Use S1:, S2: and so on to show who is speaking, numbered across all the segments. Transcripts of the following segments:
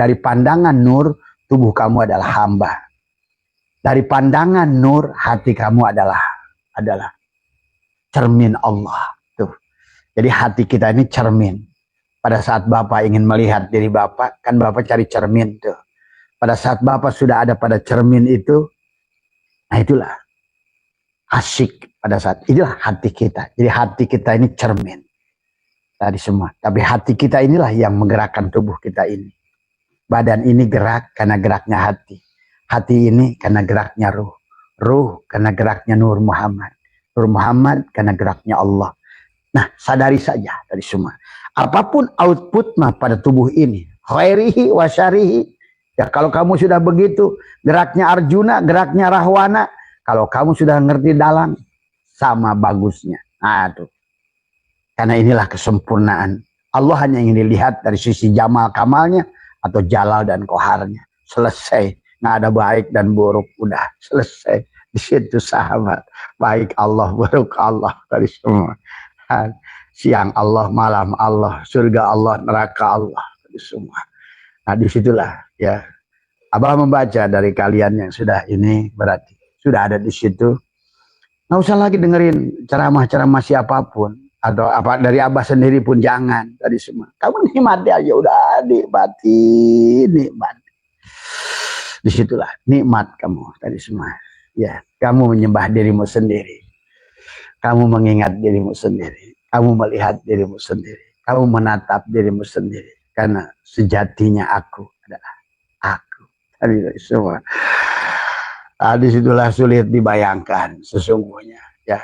S1: Dari pandangan nur, tubuh kamu adalah hamba. Dari pandangan nur, hati kamu adalah cermin Allah. Tuh. Jadi hati kita ini cermin. Pada saat Bapak ingin melihat diri Bapak, kan Bapak cari cermin tuh. Pada saat Bapak sudah ada pada cermin itu, nah itulah asyik pada saat inilah hati kita. Jadi hati kita ini cermin tadi semua. Tapi hati kita inilah yang menggerakkan tubuh kita ini. Badan ini gerak karena geraknya hati. Hati ini karena geraknya ruh. Ruh karena geraknya Nur Muhammad. Nur Muhammad karena geraknya Allah. Nah, sadari saja tadi semua. Apapun output mah pada tubuh ini, khairihi wa syarihi. Ya kalau kamu sudah begitu, geraknya Arjuna, geraknya Rahwana, kalau kamu sudah ngerti dalam, sama bagusnya. Nah, tuh. Karena inilah kesempurnaan. Allah hanya ingin dilihat dari sisi jamal kamalnya atau jalal dan koharnya. Selesai. Nggak ada baik dan buruk. Udah selesai. Di situ sahabat. Baik Allah, buruk Allah. Tadi semua. Siang Allah, malam Allah. Surga Allah, neraka Allah. Tadi semua. Nah disitulah ya. Abah membaca dari kalian yang sudah ini berarti. Sudah ada di situ. Nggak usah lagi dengerin ceramah-ceramah siapapun. Atau apa dari Abah sendiri pun jangan. Tadi semua. Kamu nikmati aja. Udah nikmati. Nikmati. Disitulah nikmat kamu tadi semua. Ya, kamu menyembah dirimu sendiri. Kamu mengingat dirimu sendiri. Kamu melihat dirimu sendiri. Kamu menatap dirimu sendiri. Karena sejatinya aku adalah aku. Tadi semua. Nah, disitulah sulit dibayangkan sesungguhnya. Ya,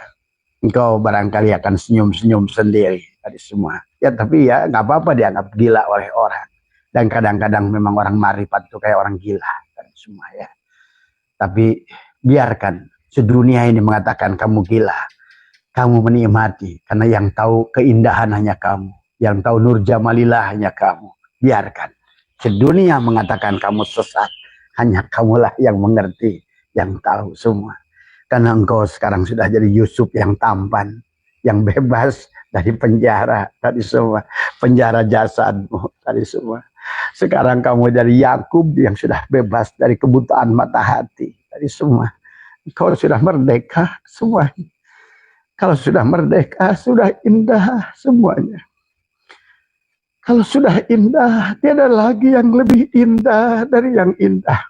S1: engkau barangkali akan senyum-senyum sendiri. Tadi semua. Ya, tapi ya nggak apa-apa dianggap gila oleh orang. Dan kadang-kadang memang orang marifat itu kayak orang gila. Tadi semua ya. Tapi biarkan sedunia ini mengatakan kamu gila. Kamu menikmati. Karena yang tahu keindahan hanya kamu. Yang tahu nur jamalillah hanya kamu. Biarkan. Sedunia mengatakan kamu sesat. Hanya kamulah yang mengerti. Yang tahu semua. Karena engkau sekarang sudah jadi Yusuf yang tampan. Yang bebas dari penjara. Tadi semua. Penjara jasadmu. Tadi semua. Sekarang kamu dari Yakub yang sudah bebas dari kebutaan mata hati. Tadi semua. Engkau sudah merdeka semuanya. Kalau sudah merdeka, sudah indah semuanya. Kalau sudah indah, tiada lagi yang lebih indah dari yang indah.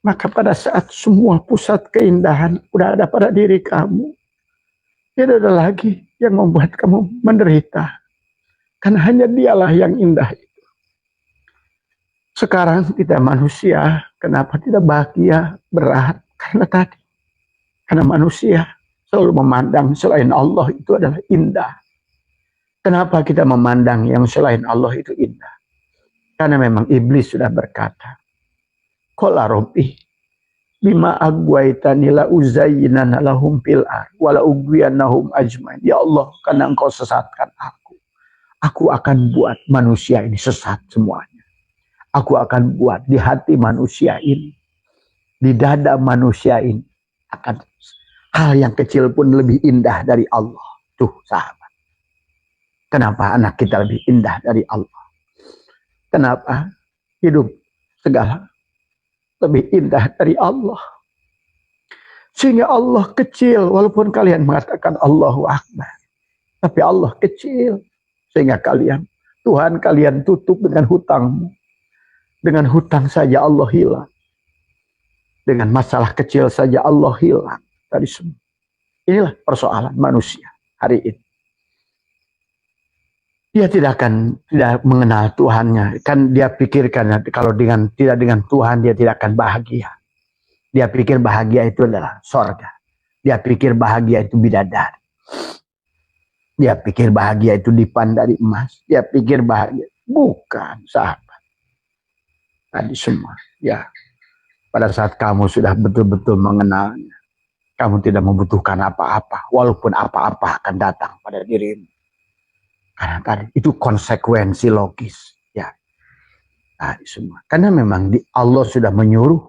S1: Maka pada saat semua pusat keindahan udah ada pada diri kamu, tiada ada lagi yang membuat kamu menderita. Karena hanya dialah yang indah itu. Sekarang kita manusia, kenapa tidak bahagia, berat? Karena tadi. Karena manusia selalu memandang selain Allah itu adalah indah. Kenapa kita memandang yang selain Allah itu indah? Karena memang iblis sudah berkata, Qala Rabbi bima agwaitani la uzayyinana lahum fil ardh wa la ugwiyannahum ajmain. Ya Allah, karena engkau sesatkan aku akan buat manusia ini sesat semuanya. Aku akan buat di hati manusia ini, di dada manusia ini akan hal yang kecil pun lebih indah dari Allah. Tuh sahabat. Kenapa anak kita lebih indah dari Allah? Kenapa hidup segala lebih indah dari Allah? Sehingga Allah kecil. Walaupun kalian mengatakan Allahu Akbar. Tapi Allah kecil. Sehingga Tuhan kalian tutup dengan hutangmu. Dengan hutang saja Allah hilang. Dengan masalah kecil saja Allah hilang. Tadi semua. Inilah persoalan manusia hari ini. Dia tidak mengenal Tuhannya. Kan dia pikirkan kalau tidak dengan Tuhan dia tidak akan bahagia. Dia pikir bahagia itu adalah sorga. Dia pikir bahagia itu bidadari. Dia pikir bahagia itu dipan dari emas. Dia pikir bahagia. Bukan sahabat. Tadi semua. Ya. Pada saat kamu sudah betul-betul mengenalnya, kamu tidak membutuhkan apa-apa, walaupun apa-apa akan datang pada dirimu. Karena tadi itu konsekuensi logis, ya. Tadi semua. Karena memang Allah sudah menyuruh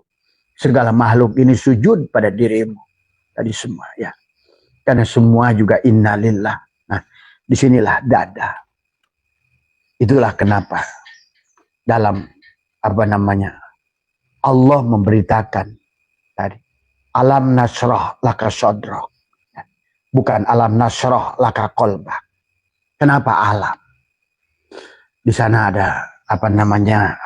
S1: segala makhluk ini sujud pada dirimu. Tadi semua, ya. Karena semua juga innalillah. Nah, disinilah dada. Itulah kenapa dalam apa namanya, Allah memberitakan tadi, alam nasrah laka sodrok, bukan alam nasrah laka kolbak. Kenapa alam? Di sana ada apa namanya,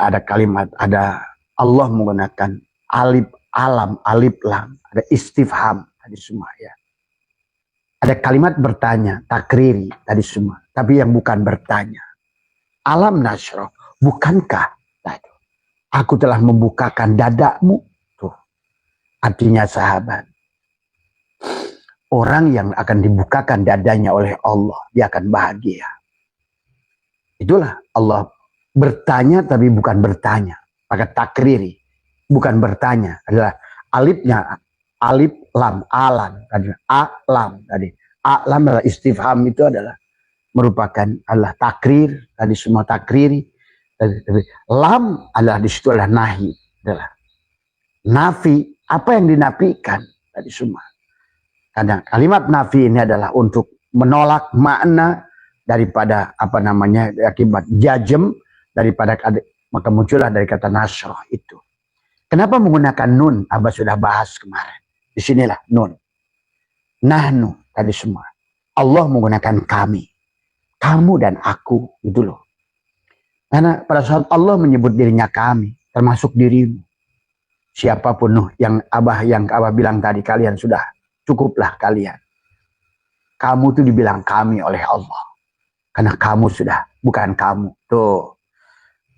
S1: ada kalimat, ada Allah menggunakan alif alam, alif lam, ada istifham tadi semua ya. Ada kalimat bertanya, takriri tadi semua, tapi yang bukan bertanya. Alam nasroh, bukankah tadi aku telah membukakan dadamu? Tuh, artinya sahabat, orang yang akan dibukakan dadanya oleh Allah, dia akan bahagia. Itulah Allah bertanya tapi bukan bertanya. Pakai takriri, bukan bertanya. Adalah alifnya, alif lam, alam tadi, alam tadi. Alam adalah istifham, itu adalah merupakan adalah takrir, tadi semua takriri. Lam adalah di situ adalah nahi, adalah nafi, apa yang dinafikan tadi semua. Kadang kalimat nafi ini adalah untuk menolak makna daripada apa namanya, akibat jajem daripada, maka muncullah dari kata nasroh itu. Kenapa menggunakan nun? Abah sudah bahas kemarin. Disinilah nun. Nahnu tadi semua. Allah menggunakan kami. Kamu dan aku, gitu loh. Karena pada saat Allah menyebut dirinya kami, termasuk dirimu. Siapapun yang Abah bilang tadi, kalian sudah cukuplah kalian. Kamu tuh dibilang kami oleh Allah. Karena kamu sudah, bukan kamu. Tuh.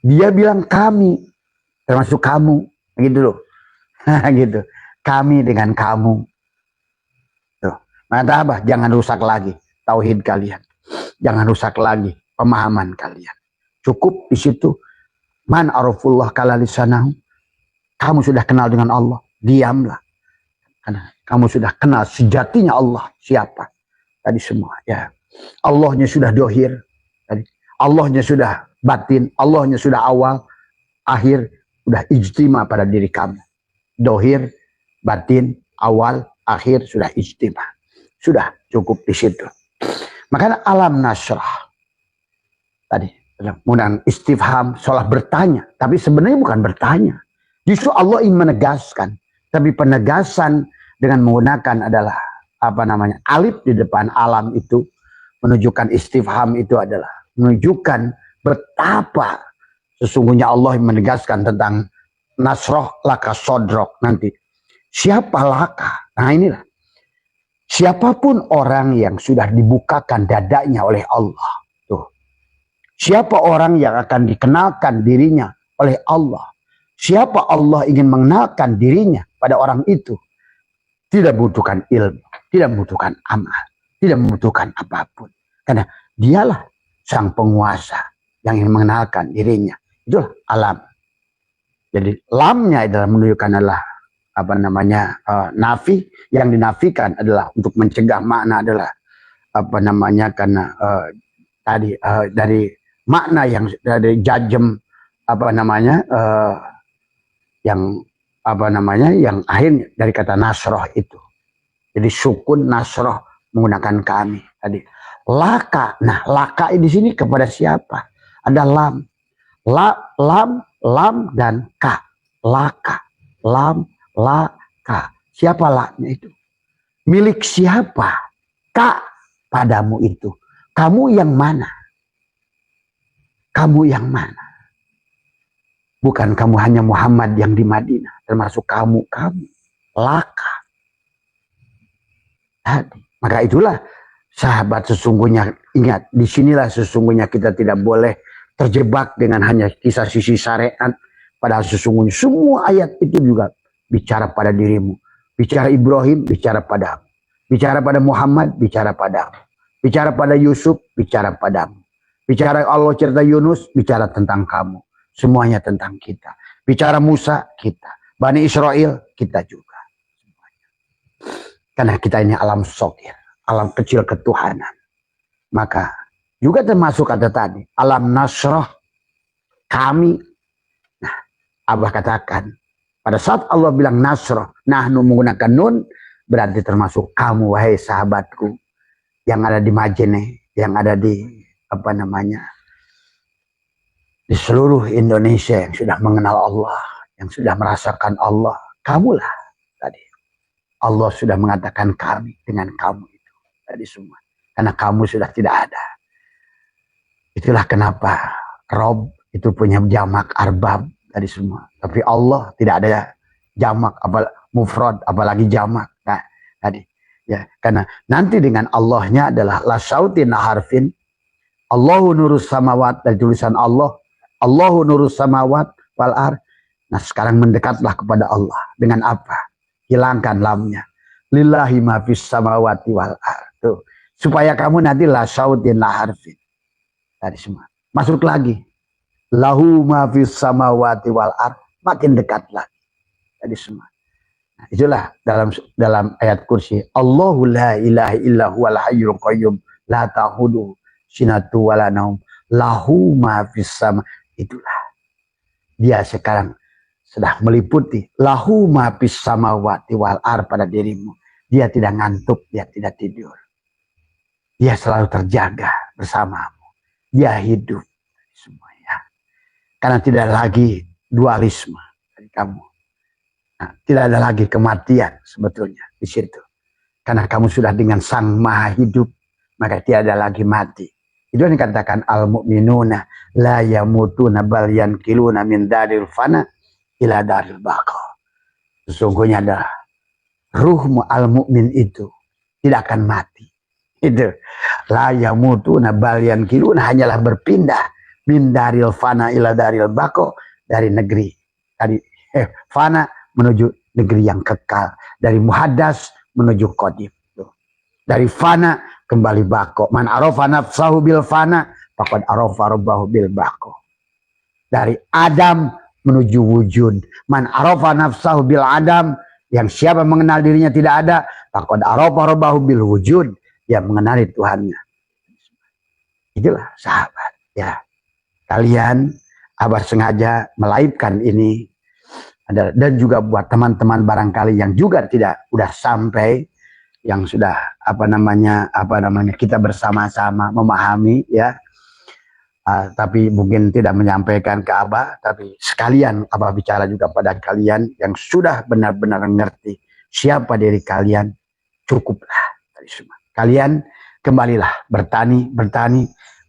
S1: Dia bilang kami, termasuk kamu. Gitu loh. Gitu. Kami dengan kamu. Tuh. Maka Abah, jangan rusak lagi tauhid kalian. Jangan rusak lagi pemahaman kalian. Cukup di situ. Man arafullah kala lisanahu. Kamu sudah kenal dengan Allah. Diamlah. Karena kamu sudah kenal sejatinya Allah siapa. Tadi semua ya. Allahnya sudah dohir. Tadi. Allahnya sudah batin. Allahnya sudah awal. Akhir. Sudah ijtima pada diri kamu. Dohir, batin, awal, akhir sudah ijtima. Sudah cukup di situ. Makanya alam nasrah. Tadi. Kemudian istifham seolah bertanya. Tapi sebenarnya bukan bertanya. Justru Allah ingin menegaskan. Tapi penegasan dengan menggunakan adalah apa namanya, alif di depan alam itu menunjukkan istifham, itu adalah menunjukkan betapa sesungguhnya Allah menegaskan tentang nasroh laka sodrok nanti. Siapa laka? Nah inilah. Siapapun orang yang sudah dibukakan dadanya oleh Allah. Tuh. Siapa orang yang akan dikenalkan dirinya oleh Allah. Siapa Allah ingin mengenalkan dirinya pada orang itu. Tidak membutuhkan ilmu. Tidak membutuhkan amal. Tidak membutuhkan apapun. Karena dialah sang penguasa yang ingin mengenalkan dirinya. Itulah alam. Jadi lamnya adalah menunjukkan adalah apa namanya, nafi. Yang dinafikan adalah untuk mencegah, makna adalah apa namanya, karena tadi dari makna yang dari jajem apa namanya, yang apa namanya, yang akhirnya dari kata nasroh itu. Jadi sukun nasroh menggunakan kami tadi. Laka, nah laka di sini kepada siapa? Ada lam, lam dan ka. Laka, lam, laka. Siapa laknya itu? Milik siapa? Ka padamu itu. Kamu yang mana? Kamu yang mana? Bukan kamu hanya Muhammad yang di Madinah. Termasuk kamu. Laka. Maka itulah sahabat sesungguhnya. Ingat, disinilah sesungguhnya kita tidak boleh terjebak dengan hanya kisah sisi syariat. Padahal sesungguhnya semua ayat itu juga bicara pada dirimu. Bicara Ibrahim, bicara padamu. Bicara pada Muhammad, bicara padamu. Bicara pada Yusuf, bicara padamu. Bicara Allah cerita Yunus, bicara tentang kamu. Semuanya tentang kita. Bicara Musa, kita. Bani Israel, kita juga. Semuanya. Karena kita ini alam sogir. Alam kecil ketuhanan. Maka juga termasuk kata tadi. Alam nasroh. Kami. Nah, Abah katakan. Pada saat Allah bilang nasroh. Nahnu menggunakan nun. Berarti termasuk kamu, wahai sahabatku. Yang ada di Majene. Yang ada di apa namanya. seluruh Indonesia yang sudah mengenal Allah, yang sudah merasakan Allah, kamulah tadi. Allah sudah mengatakan kami dengan kamu itu tadi semua. Karena kamu sudah tidak ada. Itulah kenapa Rob itu punya jamak arbab tadi semua. Tapi Allah tidak ada jamak, mufrad, apalagi jamak. Nah, tadi ya, karena nanti dengan Allahnya adalah la sautin harfin. Allahu nurus samawat, dari tulisan Allah. Allahu nurus samawat wal ar. Nah, sekarang mendekatlah kepada Allah dengan apa? Hilangkan lamnya. Lillahi ma fis samawati wal ar. Tuh. Supaya kamu nanti la sautin la harfin. Tadi semua. Masuk lagi. Lahu ma fis samawati wal ar. Makin dekat lagi. Tadi semua. Nah, itulah dalam ayat kursi. Allahu la ilaha illa huwal hayyul qayyum la ta'khudhuhu sinatu wala naum. Lahu ma fis sama. Itulah. Dia sekarang sudah meliputi lahu ma fis samawati wal ar pada dirimu. Dia tidak ngantuk, dia tidak tidur. Dia selalu terjaga bersamamu. Dia hidup semuanya. Karena tidak lagi dualisme dari kamu. Nah, tidak ada lagi kematian sebetulnya di situ. Karena kamu sudah dengan Sang Maha Hidup, maka tidak ada lagi mati. Itu yang dikatakan al-mu'minuna la yamutuna bal yankiluna min daril fana ila daril baqa. Sesungguhnya adalah ruhmu al-mu'min itu tidak akan mati. Itu la yamutuna bal yankiluna, hanyalah berpindah min daril fana ila daril baqa, dari negeri tadi fana menuju negeri yang kekal, dari muhaddas menuju qadim. Dari fana kembali bako. Man arafa nafsahu bil fana faqad arafa rabbahu bil bako. Dari Adam menuju wujud. Man arafa nafsahu bil adam, yang siapa mengenal dirinya tidak ada, faqad arafa rabbahu bil wujud, dia mengenali Tuhannya. Itulah sahabat ya. Kalian Abah sengaja melaipkan ini, dan juga buat teman-teman barangkali yang juga tidak udah sampai, yang sudah apa namanya kita bersama-sama memahami ya, tapi mungkin tidak menyampaikan ke Abah, tapi sekalian Abah bicara juga pada kalian yang sudah benar-benar mengerti siapa diri kalian. Cukuplah dari semua. Kalian kembalilah bertani,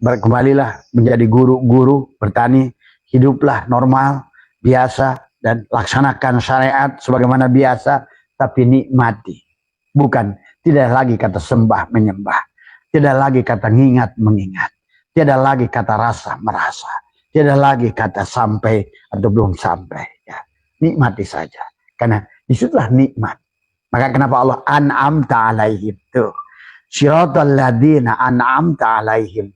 S1: kembalilah menjadi guru-guru bertani, hiduplah normal biasa dan laksanakan syariat sebagaimana biasa, tapi nikmati. Bukan, tidak lagi kata sembah menyembah, tidak lagi kata ngingat mengingat, tidak lagi kata rasa merasa, tidak lagi kata sampai atau belum sampai. Ya, nikmati saja, karena disitulah nikmat. Maka kenapa Allah an'amta alaihim, tuh siratal ladzina an'amta alaihim,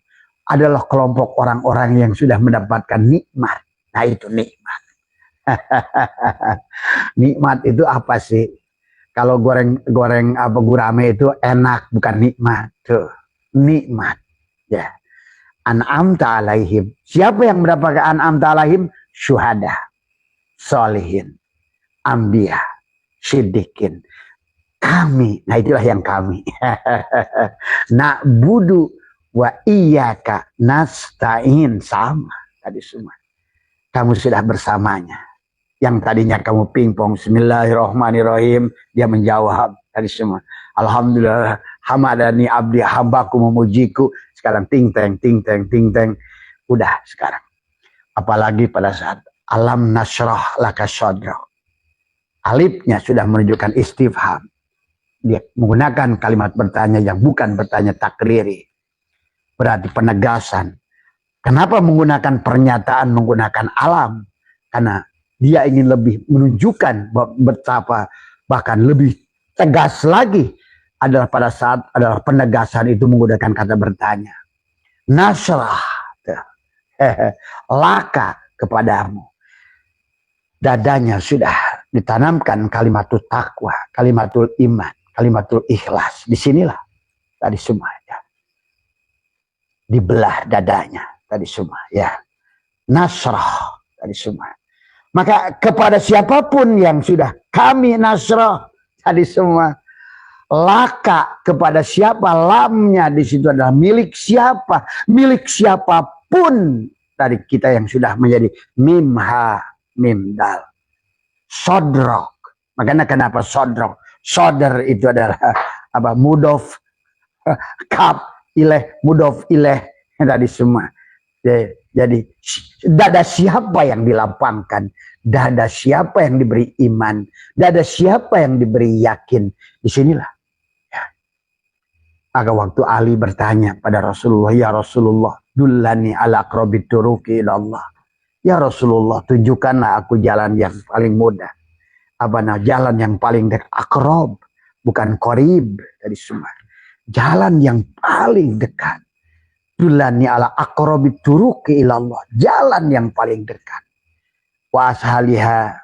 S1: adalah kelompok orang-orang yang sudah mendapatkan nikmat. Nah itu nikmat. Nikmat itu apa sih? Kalau goreng apa gurame itu enak, bukan nikmat. Tuh, nikmat. Ya. An'amta alaihim. Siapa yang mendapatkan an'amta alaihim? Syuhada, solihin, anbiya, siddiqin. Kami. Nah itulah yang kami. Na'budu wa iyyaka nasta'in. Sama tadi semua. Kamu sudah bersamanya. Yang tadinya kamu pingpong, bismillahirrahmanirrahim, dia menjawab tadi semua. Alhamdulillah, hamadani abdi, hambaku memujiku. Sekarang ting teng. Udah sekarang. Apalagi pada saat alam nasrah laka sadrak. Alifnya sudah menunjukkan istifham. Dia menggunakan kalimat bertanya yang bukan bertanya takriri. Berarti penegasan. Kenapa menggunakan pernyataan, menggunakan alam? Karena dia ingin lebih menunjukkan betapa bahkan lebih tegas lagi adalah pada saat adalah penegasan itu menggunakan kata bertanya. Nasrah, laka kepadamu. Dadanya sudah ditanamkan kalimatul taqwa, kalimatul iman, kalimatul ikhlas. Disinilah tadi semua ya. Dibelah dadanya tadi semua ya. Nasrah tadi semua. Maka kepada siapapun yang sudah kami nasrah tadi semua, laka kepada siapa, lamnya di situ adalah milik siapa, milik siapapun dari kita yang sudah menjadi mim ha mim dal. Sodrok. Makanya kenapa sodrok? Sodr itu adalah apa? Mudof kap ileh, mudof ileh tadi semua. Jadi dada siapa yang dilapangkan, dada siapa yang diberi iman, dada siapa yang diberi yakin, disinilah. Ya. Maka waktu Ali bertanya pada Rasulullah, ya Rasulullah, dullani ala aqrabit turuqi ilallah. Ya Rasulullah, tunjukkanlah aku jalan yang paling mudah. Apa nah, jalan yang paling dekat, akrob, bukan korib tadi semua. Jalan yang paling dekat. Dulani ala aqrabit turuqi ilallah, jalan yang paling dekat. Wa ashaliha,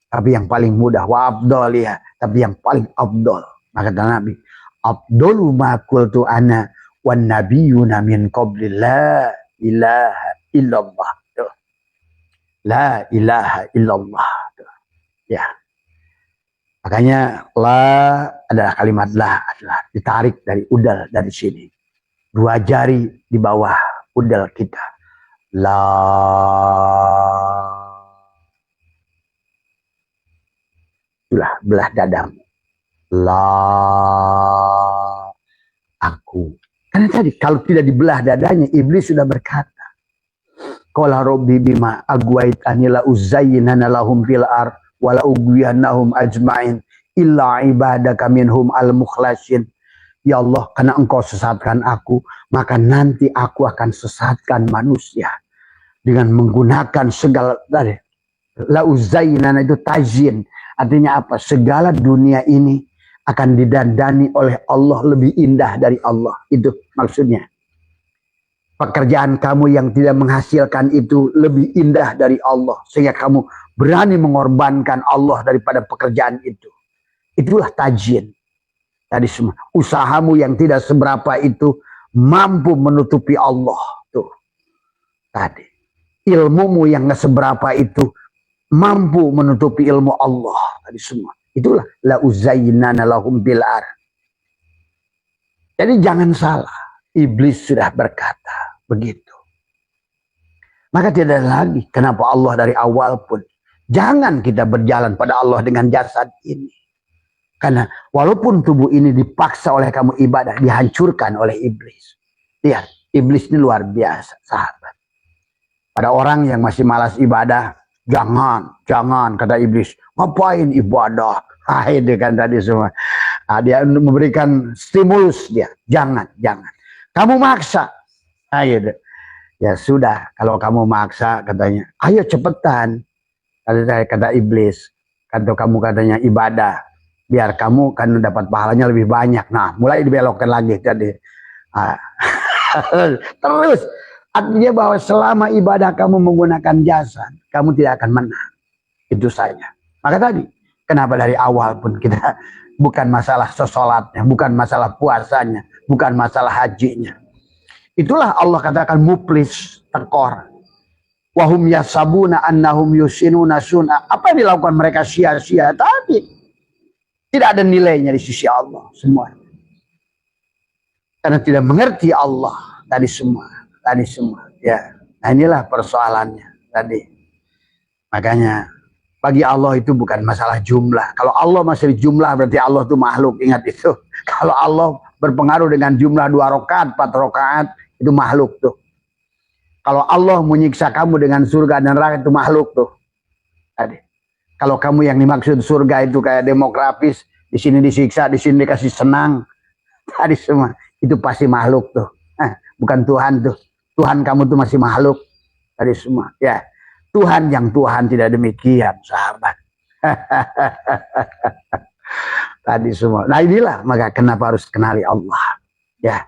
S1: tapi yang paling mudah. Wa abdaliha, tapi yang paling abdol. Maka kata Nabi, abdolu ma qultu ana wan nabiyuna min qabli la ilaha illallah. La ilaha illallah. Ya. Makanya la adalah kalimat la adalah ditarik dari udal dari sini. Dua jari di bawah udal kita. La. Itulah belah dadamu. La. Aku. Karena tadi kalau tidak dibelah dadanya, iblis sudah berkata. Qala rabbi bima agwaitani la uzayyinana lahum fil ard wa la ugwiyannahum ajmain illa ibadaka minhum al-mukhlasin. Ya Allah, karena engkau sesatkan aku, maka nanti aku akan sesatkan manusia dengan menggunakan segala dari la uzayyinana itu tajin, artinya apa? Segala dunia ini akan didandani oleh Allah lebih indah dari Allah. Itu maksudnya. Pekerjaan kamu yang tidak menghasilkan itu lebih indah dari Allah, sehingga kamu berani mengorbankan Allah daripada pekerjaan itu. Itulah tajin. Tadi semua usahamu yang tidak seberapa itu mampu menutupi Allah tuh. Tadi ilmumu yang nggak seberapa itu mampu menutupi ilmu Allah. Tadi semua itulah la uzayyinana lahum bil ar. Jadi jangan salah, iblis sudah berkata begitu. Maka tidak ada lagi kenapa Allah dari awal pun jangan kita berjalan pada Allah dengan jasad ini. Karena walaupun tubuh ini dipaksa oleh kamu ibadah, dihancurkan oleh iblis. Lihat, iblis ini luar biasa, sahabat. Pada orang yang masih malas ibadah, jangan kata iblis, ngapain ibadah? Itu kan tadi semua. Nah, dia memberikan stimulus dia, jangan. Kamu maksa, ayo. Ya sudah, kalau kamu maksa katanya, ayo cepetan. Kata iblis, kamu katanya ibadah. Biar kamu kan dapat pahalanya lebih banyak. Nah, mulai dibelokkan lagi tadi. Terus artinya bahwa selama ibadah kamu menggunakan jasa, kamu tidak akan menang. Itu saja. Maka tadi, kenapa dari awal pun kita bukan masalah sholatnya, bukan masalah puasanya, bukan masalah hajinya. Itulah Allah katakan muflis, tekor. Wahum yasabuna annahum yusinuna sun'a. Apa yang dilakukan mereka sia-sia tadi? Tidak ada nilainya di sisi Allah semua. Karena tidak mengerti Allah tadi semua. Ya. Nah inilah persoalannya tadi. Makanya bagi Allah itu bukan masalah jumlah. Kalau Allah masih jumlah berarti Allah itu makhluk. Ingat itu. Kalau Allah berpengaruh dengan jumlah 2 rakaat, 4 rakaat itu makhluk tuh. Kalau Allah menyiksa kamu dengan surga dan neraka itu makhluk tuh. Tadi. Kalau kamu yang dimaksud surga itu kayak demografis, di sini disiksa, di sini dikasih senang, tadi semua itu pasti makhluk tuh, bukan Tuhan tuh. Tuhan kamu tuh masih makhluk, tadi semua. Ya, Tuhan yang Tuhan tidak demikian, sahabat. Tadi semua. Nah inilah maka kenapa harus kenali Allah, ya.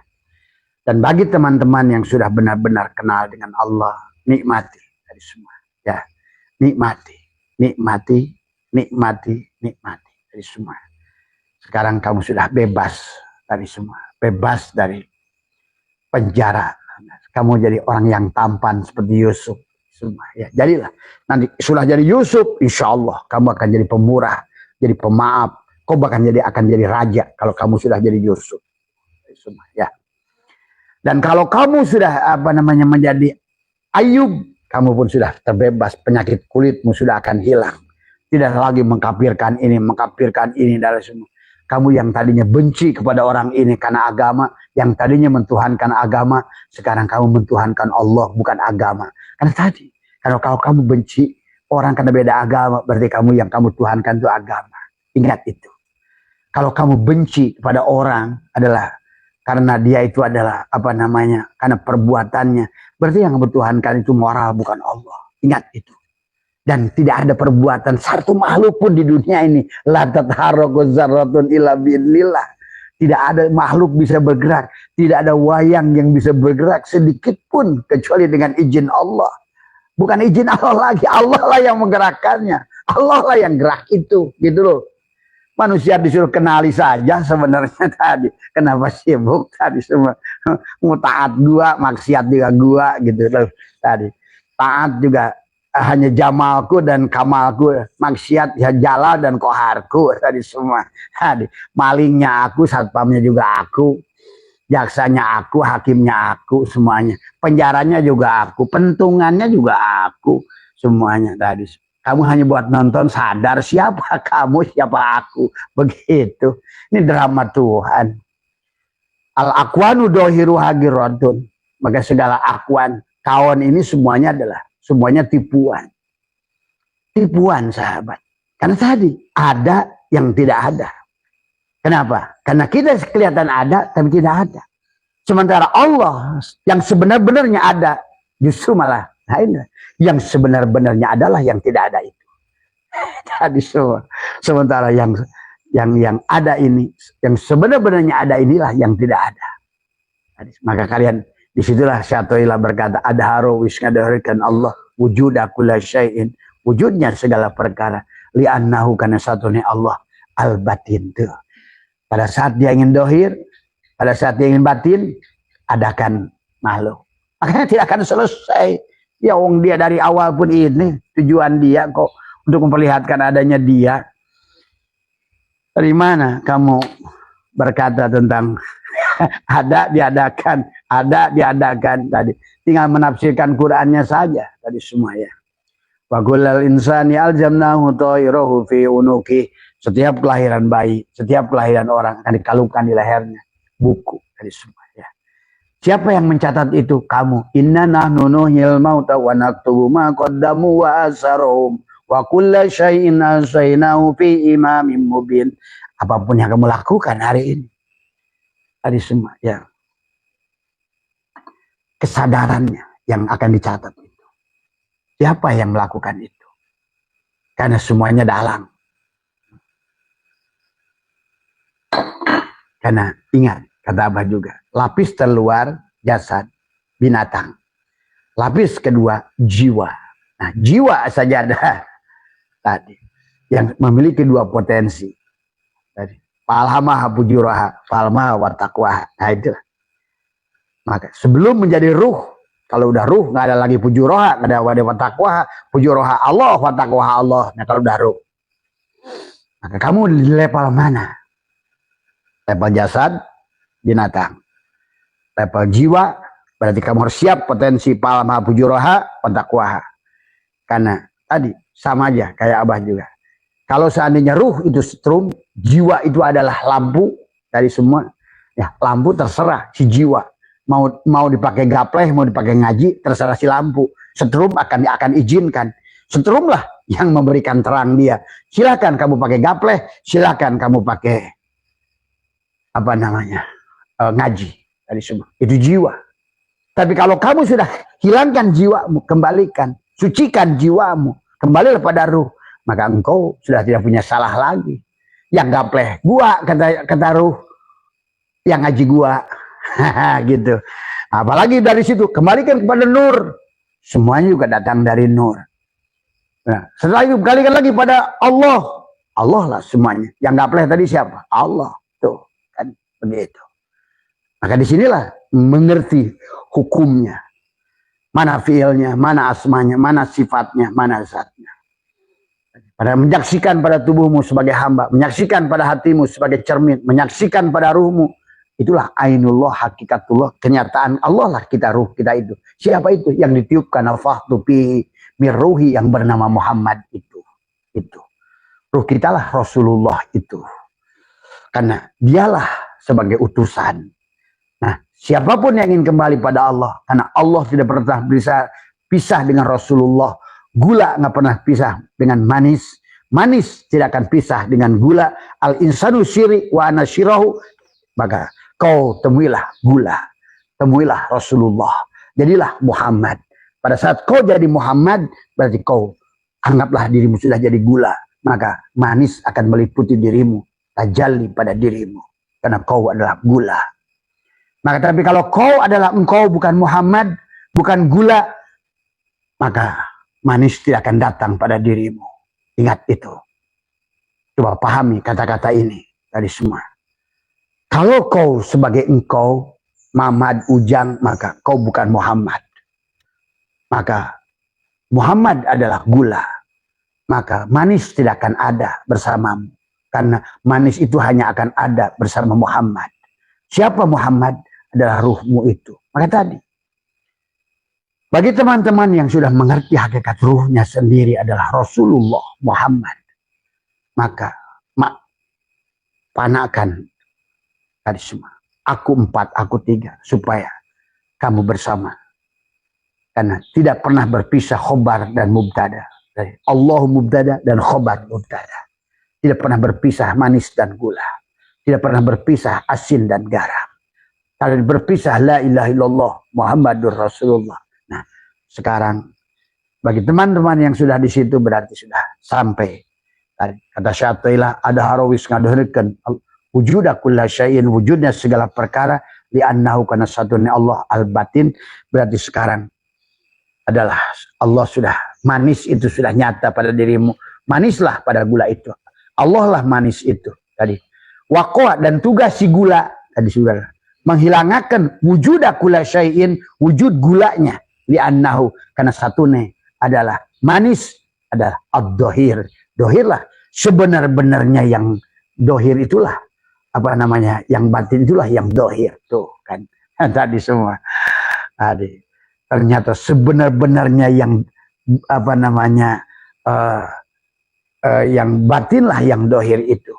S1: Dan bagi teman-teman yang sudah benar-benar kenal dengan Allah, nikmati tadi semua, ya, nikmati dari semua. Sekarang kamu sudah bebas dari semua, bebas dari penjara. Kamu jadi orang yang tampan seperti Yusuf semua. Ya, jadilah nanti sudah jadi Yusuf, insya Allah kamu akan jadi pemurah, jadi pemaaf. Kau bahkan akan jadi raja kalau kamu sudah jadi Yusuf. Semua, ya. Dan kalau kamu sudah menjadi Ayub, kamu pun sudah terbebas, penyakit kulitmu sudah akan hilang. Tidak lagi mengkafirkan ini dari semua. Kamu yang tadinya benci kepada orang ini karena agama, yang tadinya mentuhankan agama, sekarang kamu mentuhankan Allah bukan agama. Karena tadi, kalau kamu benci orang karena beda agama, berarti yang kamu tuhankan itu agama. Ingat itu. Kalau kamu benci kepada orang adalah karena dia itu adalah karena perbuatannya, berarti yang bertuhankan itu moral bukan Allah. Ingat itu. Dan tidak ada perbuatan satu makhluk pun di dunia ini la tatharuku dzarratun illa bi'idznillah. Tidak ada makhluk bisa bergerak, tidak ada wayang yang bisa bergerak sedikit pun kecuali dengan izin Allah. Bukan izin Allah lagi, Allah lah yang menggerakkannya. Allah lah yang gerak itu, gitu loh. Manusia disuruh kenali saja sebenarnya tadi. Kenapa sibuk tadi semua? Mau taat gua, maksiat juga gua gitu loh tadi. Taat juga hanya jamalku dan kamalku, maksiat ya jalal dan koharku tadi semua. Tadi malingnya aku, satpamnya juga aku, jaksanya aku, hakimnya aku, semuanya. Penjaranya juga aku, pentungannya juga aku, semuanya tadi. Kamu hanya buat nonton, sadar siapa kamu, siapa aku. Begitu. Ini drama Tuhan. Al-akwanu dohiru hagiratun. Maka segala akwan, kawan ini semuanya tipuan. Tipuan sahabat. Karena tadi ada yang tidak ada. Kenapa? Karena kita kelihatan ada tapi tidak ada. Sementara Allah yang sebenar-benarnya ada justru malah yang sebenar-benarnya adalah yang tidak ada itu. Tadi semua. Sementara yang ada ini, yang sebenar-benarnya ada inilah yang tidak ada. Maka kalian disitulah Syatoilah berkata adharu wisngadahrikan Allah wujuda kulla syai'in, wujudnya segala perkara, li'annahu karena satunya Allah al-batin tuh. Pada saat dia ingin dohir, pada saat dia ingin batin, adakan makhluk. Makanya tidak akan selesai. Ya dia dari awal pun ini tujuan dia kok untuk memperlihatkan adanya dia. Dari mana kamu berkata tentang ada diadakan tadi? Tinggal menafsirkan Qur'annya saja tadi semua ya. Wa kullal insani aljamnahu ta'irahu fi unuki. Setiap kelahiran bayi, setiap kelahiran orang akan dikalungkan di lehernya buku tadi semua ya. Siapa yang mencatat itu? Kamu. Inna nahnu nuhyil mauta wa naktubu ma qaddamu wa asarhum wa kulla syai'in ahsaynahu fi imamin mubin. Apapun yang kamu lakukan hari ini, tadi semua ya, kesadarannya yang akan dicatat itu. Siapa yang melakukan itu? Karena semuanya dalam. Karena ingat, kata Abah juga, lapis terluar jasad binatang, lapis kedua jiwa. Nah, jiwa saja ada tadi yang memiliki dua potensi. Tadi falhamah fujuraha, falhamah wattaqwaha. Nah itu. Maka sebelum menjadi ruh, kalau udah ruh nggak ada lagi fujuraha, nggak ada wattaqwaha, fujuraha Allah, wattaqwaha Allah. Nah kalau udah ruh, maka kamu di level mana? Level jasad binatang, level jiwa berarti kamu harus siap potensi falhamah fujuraha, wattaqwaha. Karena tadi sama aja kayak Abah juga. Kalau seandainya ruh itu setrum, jiwa itu adalah lampu dari semua. Ya, lampu terserah si jiwa. Mau dipakai gapleh, mau dipakai ngaji, terserah si lampu. Setrum akan izinkan. Setrum lah yang memberikan terang dia. Silakan kamu pakai gapleh, silakan kamu pakai ngaji dari semua. Itu jiwa. Tapi kalau kamu sudah hilangkan jiwamu, kembalikan, sucikan jiwamu, kembali pada ruh, maka engkau sudah tidak punya salah lagi. Yang gapleh gua kata ruh, yang ngaji gua. Gitu. Apalagi dari situ kembalikan kepada nur. Semuanya juga datang dari nur. Nah, setelah itu kembalikan lagi pada Allah. Allah lah semuanya. Yang gapleh tadi siapa? Allah. Tuh, kan begitu. Maka disinilah mengerti hukumnya. Mana fiilnya, mana asmanya, mana sifatnya, mana zatnya. Pada menyaksikan pada tubuhmu sebagai hamba, menyaksikan pada hatimu sebagai cermin, menyaksikan pada ruhmu Itulah ainullah, hakikatullah, kenyataan Allah lah kita, ruh kita itu. Siapa itu? Yang ditiupkan al-fahdu fi mirruhi yang bernama Muhammad itu. Itu. Ruh kita lah Rasulullah itu. Karena dialah sebagai utusan. Nah, siapapun yang ingin kembali pada Allah, karena Allah tidak pernah bisa pisah dengan Rasulullah. Gula nggak pernah pisah dengan manis. Manis tidak akan pisah dengan gula. Al-insanu syiri wa ana syirahu. Maka kau temuilah gula. Temuilah Rasulullah. Jadilah Muhammad. Pada saat kau jadi Muhammad, berarti kau anggaplah dirimu sudah jadi gula. Maka manis akan meliputi dirimu. Tajalli pada dirimu. Karena kau adalah gula. Maka tapi kalau kau adalah engkau, bukan Muhammad, bukan gula, maka manis tidak akan datang pada dirimu. Ingat itu. Coba pahami kata-kata ini tadi semua. Kalau kau sebagai engkau, Muhammad Ujang, maka kau bukan Muhammad. Maka Muhammad adalah gula. Maka manis tidak akan ada bersamamu. Karena manis itu hanya akan ada bersama Muhammad. Siapa Muhammad? Adalah ruhmu itu. Maka tadi, bagi teman-teman yang sudah mengerti hakikat ruhnya sendiri adalah Rasulullah Muhammad, maka panakan tadi semua. Aku 4, aku 3, supaya kamu bersama. Karena tidak pernah berpisah khobar dan mubtada. Allah mubtada dan khobar mubtada. Tidak pernah berpisah manis dan gula. Tidak pernah berpisah asin dan garam. Kalau berpisah la ilaha illallah Muhammadur Rasulullah. Nah, sekarang bagi teman-teman yang sudah di situ berarti sudah sampai. Kata Syatilah ada harawis ngadohkeun wujuda kulla syai'in, wujudnya segala perkara li annahu kana satunya Allah al-batin, berarti sekarang adalah Allah sudah manis itu sudah nyata pada dirimu. Manislah pada gula itu. Allah lah manis itu tadi. Waqwa dan tugas si gula tadi sudah menghilangkan wujuda kulla syai'in, wujud gulanya li annahu karena satunya adalah manis, adalah ad-dohir. Dohirlah sebenar-benarnya yang dohir itulah apa namanya, yang batin itulah yang dohir tuh kan tadi semua. Tadi ternyata sebenar-benarnya yang apa namanya yang batin lah yang dohir itu.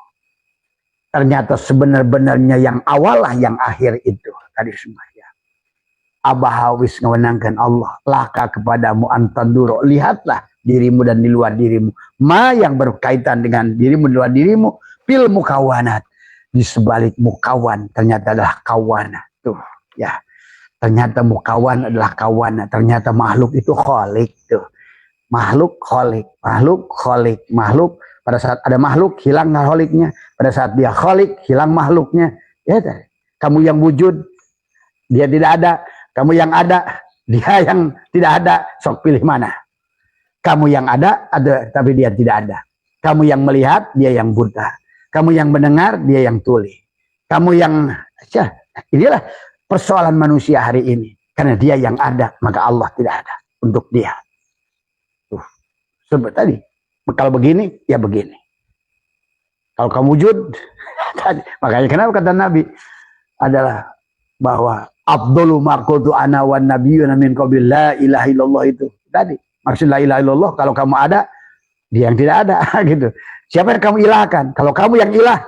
S1: Ternyata sebenar-benarnya yang awal lah yang akhir itu. Tadi semua ya. Abahawis ngewenangkan Allah. Laka kepadamu antanduro. Lihatlah dirimu dan di luar dirimu. Ma yang berkaitan dengan dirimu di luar dirimu. Pil mukawanat. Di sebalik mukawan ternyata adalah kawana. Tuh ya. Ternyata mukawan adalah kawana. Ternyata makhluk itu kholik. Tuh. Makhluk kholik. Makhluk kholik. Makhluk. Pada saat ada makhluk, hilang kholiknya. Pada saat dia kholik, hilang makhluknya. Ya, kamu yang wujud, dia tidak ada. Kamu yang ada, dia yang tidak ada. Sok pilih mana. Kamu yang ada, tapi dia tidak ada. Kamu yang melihat, dia yang buta. Kamu yang mendengar, dia yang tuli. Kamu yang... Inilah persoalan manusia hari ini. Karena dia yang ada, maka Allah tidak ada untuk dia. Tuh, sebut tadi. Kalau begini, ya begini. Kalau kamu wujud, makanya kenapa kata Nabi adalah bahwa Abdullu maqultu ana wan nabiyyuna min qabli la ilaha illallah itu. Tadi, maksud la ilaha illallah kalau kamu ada, dia yang tidak ada gitu. Siapa yang kamu ilahkan? Kalau kamu yang ilah,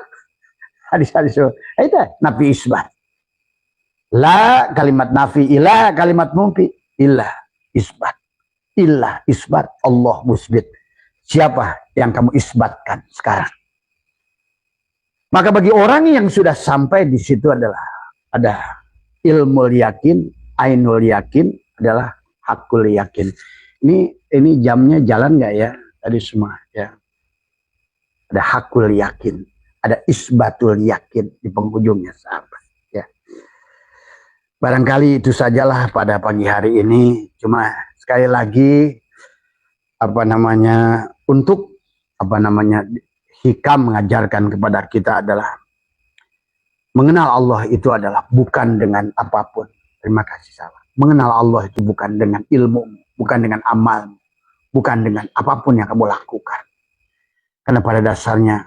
S1: hadis-hadis itu nafi isbat. La kalimat nafi, ilah kalimat mumpi, ilah isbat. Ilah isbat, Allah musbit. Siapa yang kamu isbatkan sekarang? Maka bagi orang yang sudah sampai di situ adalah ada ilmu yakin, ainul yakin adalah hakul yakin. Ini jamnya jalan nggak ya? Tadi semua ya. Ada hakul yakin, ada isbatul yakin di penghujungnya sahabat. Ya. Barangkali itu sajalah pada pagi hari ini. Cuma sekali lagi apa namanya untuk apa namanya hikam mengajarkan kepada kita adalah mengenal Allah itu adalah bukan dengan apapun. Terima kasih salah. Mengenal Allah itu bukan dengan ilmu, bukan dengan amal, bukan dengan apapun yang kamu lakukan. Karena pada dasarnya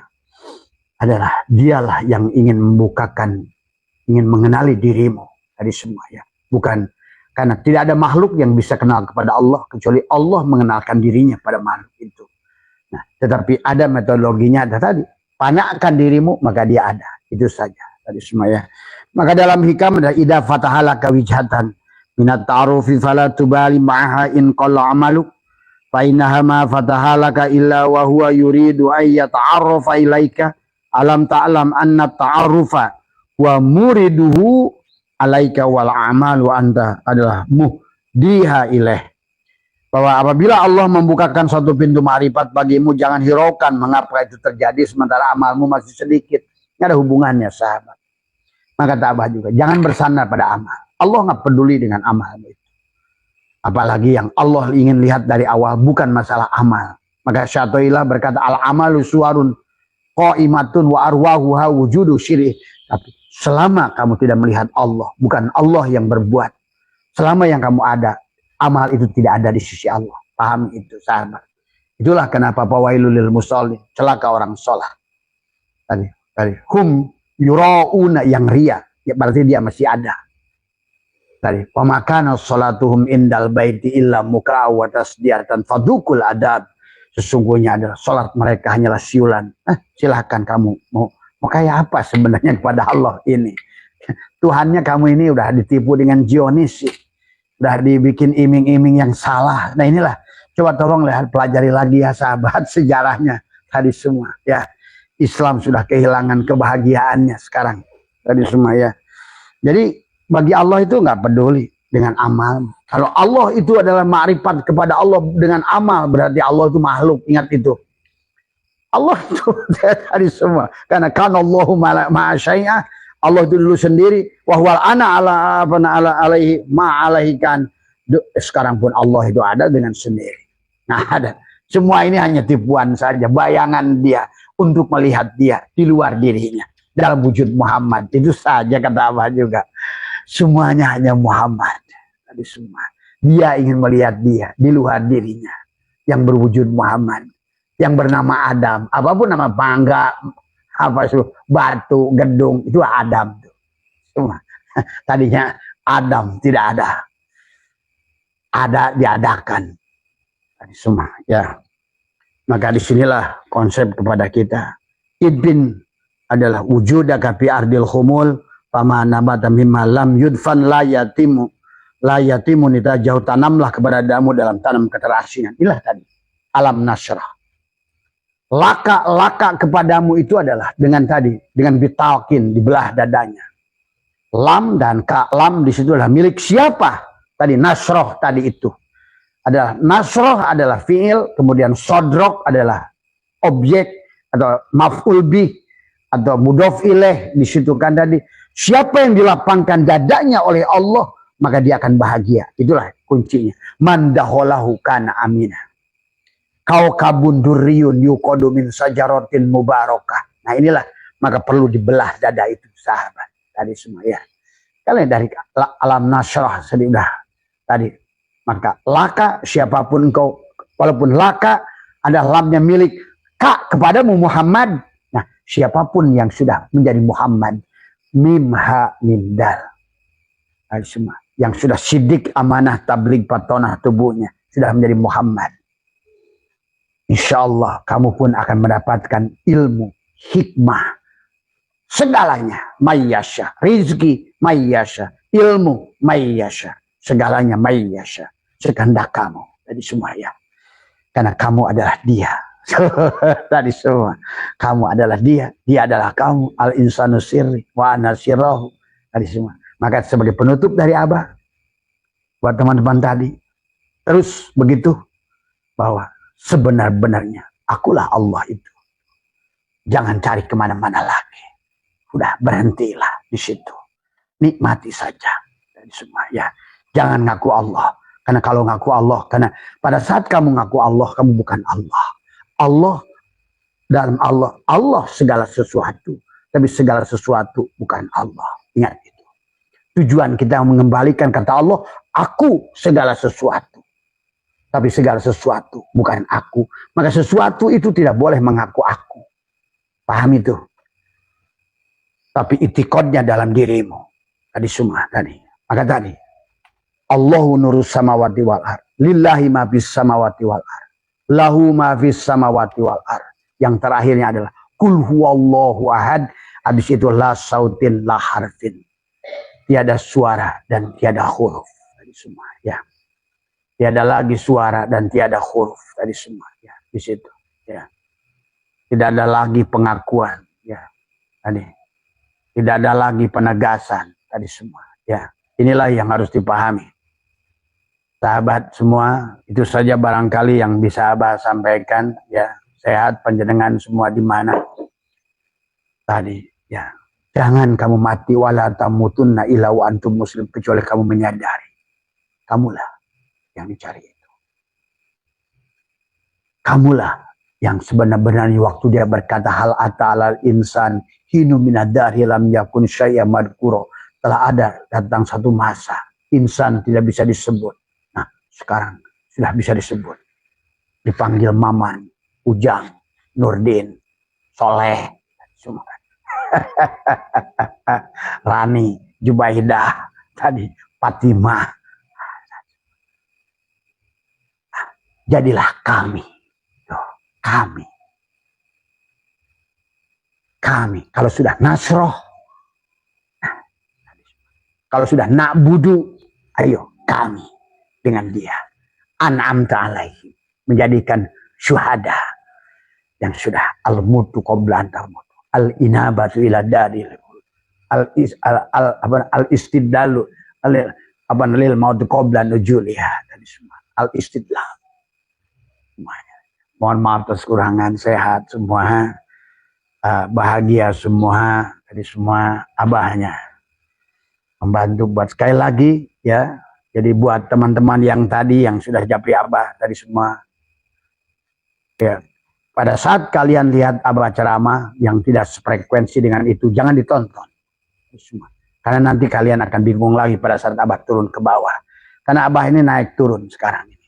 S1: adalah dialah yang ingin membukakan ingin mengenali dirimu dari semua ya. Bukan karena tidak ada makhluk yang bisa kenal kepada Allah kecuali Allah mengenalkan dirinya pada makhluk itu. Nah, tetapi ada metodologinya, ada tadi. Panakkan dirimu maka dia ada. Itu saja dari semua ya. Maka dalam hikam ada idza fatahalaka wijhatan minat ta'arufi fala tubali ma'aha in qalla amaluk fa innaha ma fatahalaka illa wa huwa yuridu ay yata'arrafa ilaika alam ta'lam anna ta'arrufa wa muriduhu alaika wal amalu anta adalah muhdiha ilaih. Bahwa apabila Allah membukakan suatu pintu ma'rifat bagimu, jangan hiraukan mengapa itu terjadi sementara amalmu masih sedikit. Nggak ada hubungannya sahabat. Maka kata Abah juga, jangan bersandar pada amal. Allah nggak peduli dengan amalmu itu. Apalagi yang Allah ingin lihat dari awal bukan masalah amal. Maka Syatoilah berkata, al-amalu suwarun qa'imatun wa arwahuha wujudu syirih. Tapi selama kamu tidak melihat Allah, bukan Allah yang berbuat. Selama yang kamu ada, amal itu tidak ada di sisi Allah. Paham itu sahabat. Itulah kenapa fawailul lil musallin, celaka orang sholat. Tadi hum yurauna, yang ria, ya berarti dia masih ada. Tadi pamakana sholatuhum indal baiti illa muka'a wa tasdiyatan fadukul adab. Sesungguhnya adalah sholat mereka hanyalah siulan. Silahkan kamu mau kayak apa sebenarnya kepada Allah ini. Tuhannya kamu ini udah ditipu dengan Zionis, udah dibikin iming-iming yang salah. Nah inilah, coba tolong lihat, pelajari lagi ya sahabat sejarahnya tadi semua ya. Islam sudah kehilangan kebahagiaannya sekarang tadi semua ya. Jadi bagi Allah itu nggak peduli dengan amal. Kalau Allah itu adalah ma'rifat kepada Allah dengan amal, berarti Allah itu makhluk. Ingat itu. Allah itu dari semua. Karena kan Allahu ma'asyai'ah. Allah itu dulu sendiri. Wahwal ana ala alaihi ma'alaihi kan. Sekarang pun Allah itu ada dengan sendiri. Nah ada. Semua ini hanya tipuan saja. Bayangan dia untuk melihat dia di luar dirinya. Dalam wujud Muhammad. Itu saja kata Abah juga. Semuanya hanya Muhammad. Tadi semua. Dia ingin melihat dia di luar dirinya. Yang berwujud Muhammad. Yang bernama Adam. Apapun nama bangga, apa itu, batu, gedung, itu Adam. Semua. Tadinya Adam tidak ada. Ada diadakan. Tadi semua. Ya. Maka disinilah konsep kepada kita. Idin adalah wujudaka fi ardil khumul. Pama nabata mimma lam yudfan la yatimu nita jauh tanamlah kepada damu dalam tanam keterasingan. Inilah tadi alam nasrah. Laka kepadamu itu adalah dengan tadi, dengan bitalkin dibelah dadanya. Lam dan ka, lam di situ adalah milik siapa? Tadi nasroh tadi itu adalah nasroh adalah fiil, kemudian sodrok adalah objek atau maf'ul bih atau mudhof ilaih. Di situ kan tadi siapa yang dilapangkan dadanya oleh Allah, maka dia akan bahagia. Itulah kuncinya. Mandaholahu kana aminah. Kau kabun duriyun yuqadu min sajarotin mubarakah. Nah inilah, maka perlu dibelah dada itu sahabat. Tadi semua ya. Kalian dari alam nasrah sudah tadi. Maka laka siapapun engkau, walaupun laka ada lamnya milik ka kepadamu Muhammad. Nah siapapun yang sudah menjadi Muhammad. Mimha mindal. Tadi semua. Yang sudah sidik amanah tabligh patonah tubuhnya. Sudah menjadi Muhammad. Insya Allah kamu pun akan mendapatkan ilmu, hikmah, segalanya. Mayyasha, rizki, mayyasha, ilmu, mayyasha, segalanya mayyasha. Sekehendak kamu. Tadi semua ya. Karena kamu adalah dia. Tadi semua. Kamu adalah dia. Dia adalah kamu. Al-insanu sirri wa ana sirrahu. Tadi semua. Maka sebagai penutup dari Abah. Buat teman-teman tadi. Terus begitu. Bahwa sebenar-benarnya akulah Allah itu. Jangan cari kemana-mana lagi. Udah berhentilah di situ. Nikmati saja. Dari semua ya. Jangan ngaku Allah. Karena kalau ngaku Allah. Karena pada saat kamu ngaku Allah. Kamu bukan Allah. Allah dalam Allah. Allah segala sesuatu. Tapi segala sesuatu bukan Allah. Ingat itu. Tujuan kita mengembalikan kata Allah. Aku segala sesuatu. Tapi segala sesuatu bukan aku. Maka sesuatu itu tidak boleh mengaku aku. Paham itu? tapi itikadnya dalam dirimu. Tadi semua tadi. Maka tadi Allahu nurus samawati wal ard. Lillahi ma fis samawati wal ard. Lahu ma fis samawati wal ard. Yang terakhirnya adalah kul huwallahu ahad. Habis itu la sautin la harfin. Tiada suara dan tiada huruf. Tadi semua ya. Tiada lagi suara dan tiada huruf. Tadi semua ya. Di situ ya. Tidak ada lagi pengakuan ya. Tadi. Tidak ada lagi penegasan. Tadi semua ya. Inilah yang harus dipahami. Sahabat semua, itu saja barangkali yang bisa Abah sampaikan ya. Sehat panjenengan semua di mana tadi ya. Jangan kamu mati wala tamutunna illa wa antum muslim, kecuali kamu menyadari kamulah yang dicari itu. Kamulah yang sebenar-benarnya waktu dia berkata hal ata'alal insan hinu minadari lam yakun syai'a madkuro, telah ada datang satu masa insan tidak bisa disebut. Nah, sekarang sudah bisa disebut. Dipanggil Maman, Ujang, Nurdin, Soleh, semua. Rani, Jubaidah, tadi Fatimah. Jadilah kami. Kami. Kalau sudah nasroh, kalau sudah na'budu, ayo kami dengan dia. An'amta alaihi, menjadikan syuhada yang sudah al-mutu qabla an tamutu. Al-inabatu ila daril al-istidlalu lil maut qabla nujuliha. Tadi semua al-istidlal semuanya. Mohon maaf atas kekurangan, sehat semua, bahagia semua. Tadi semua Abahnya membantu buat sekali lagi ya. Jadi buat teman-teman yang tadi yang sudah japri Abah tadi semua ya. Pada saat kalian lihat Abah ceramah yang tidak sefrekuensi dengan itu, jangan ditonton. Karena nanti kalian akan bingung lagi pada saat Abah turun ke bawah. Karena Abah ini naik turun sekarang ini.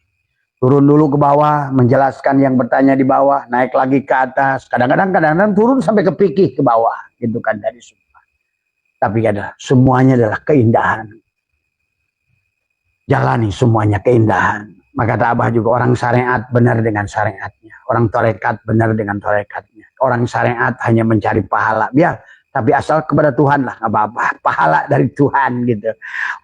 S1: Turun dulu ke bawah, menjelaskan yang bertanya di bawah, naik lagi ke atas. Kadang-kadang turun sampai ke pikir ke bawah. Gitu kan dari semua. Tapi semuanya adalah keindahan. Jalani semuanya keindahan. Maka kata Abah juga, orang syariat benar dengan syariatnya. Orang tarekat benar dengan tarekatnya. Orang syariat hanya mencari pahala. Biar, tapi asal kepada Tuhan lah, nggak apa-apa. Pahala dari Tuhan gitu.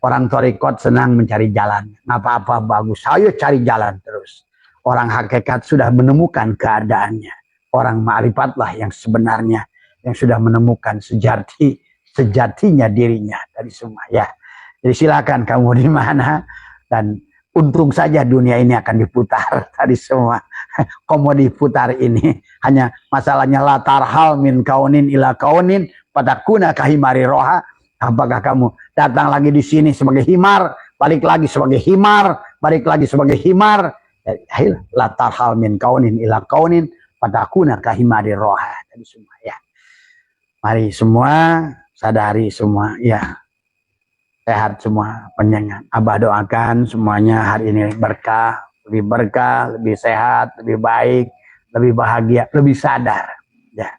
S1: Orang tarekat senang mencari jalan. Nggak apa-apa, bagus. Ayo cari jalan terus. Orang hakikat sudah menemukan keadaannya. Orang ma'rifat lah yang sebenarnya. Yang sudah menemukan sejatinya dirinya. Dari semua ya. Jadi silakan kamu di mana. Dan untung saja dunia ini akan diputar tadi semua. Komo diputar ini hanya masalahnya latar hal min kaunin ila kaunin patakuna kahimari roha. Apakah kamu datang lagi di sini sebagai himar, balik lagi sebagai himar, balik lagi sebagai himar. Latar hal min kaunin ila kaunin patakuna kahimari roha. Tadi semua ya. Mari semua sadari semua ya. Sehat semua penyengat. Abah doakan semuanya hari ini berkah, lebih sehat, lebih baik, lebih bahagia, lebih sadar. Ya,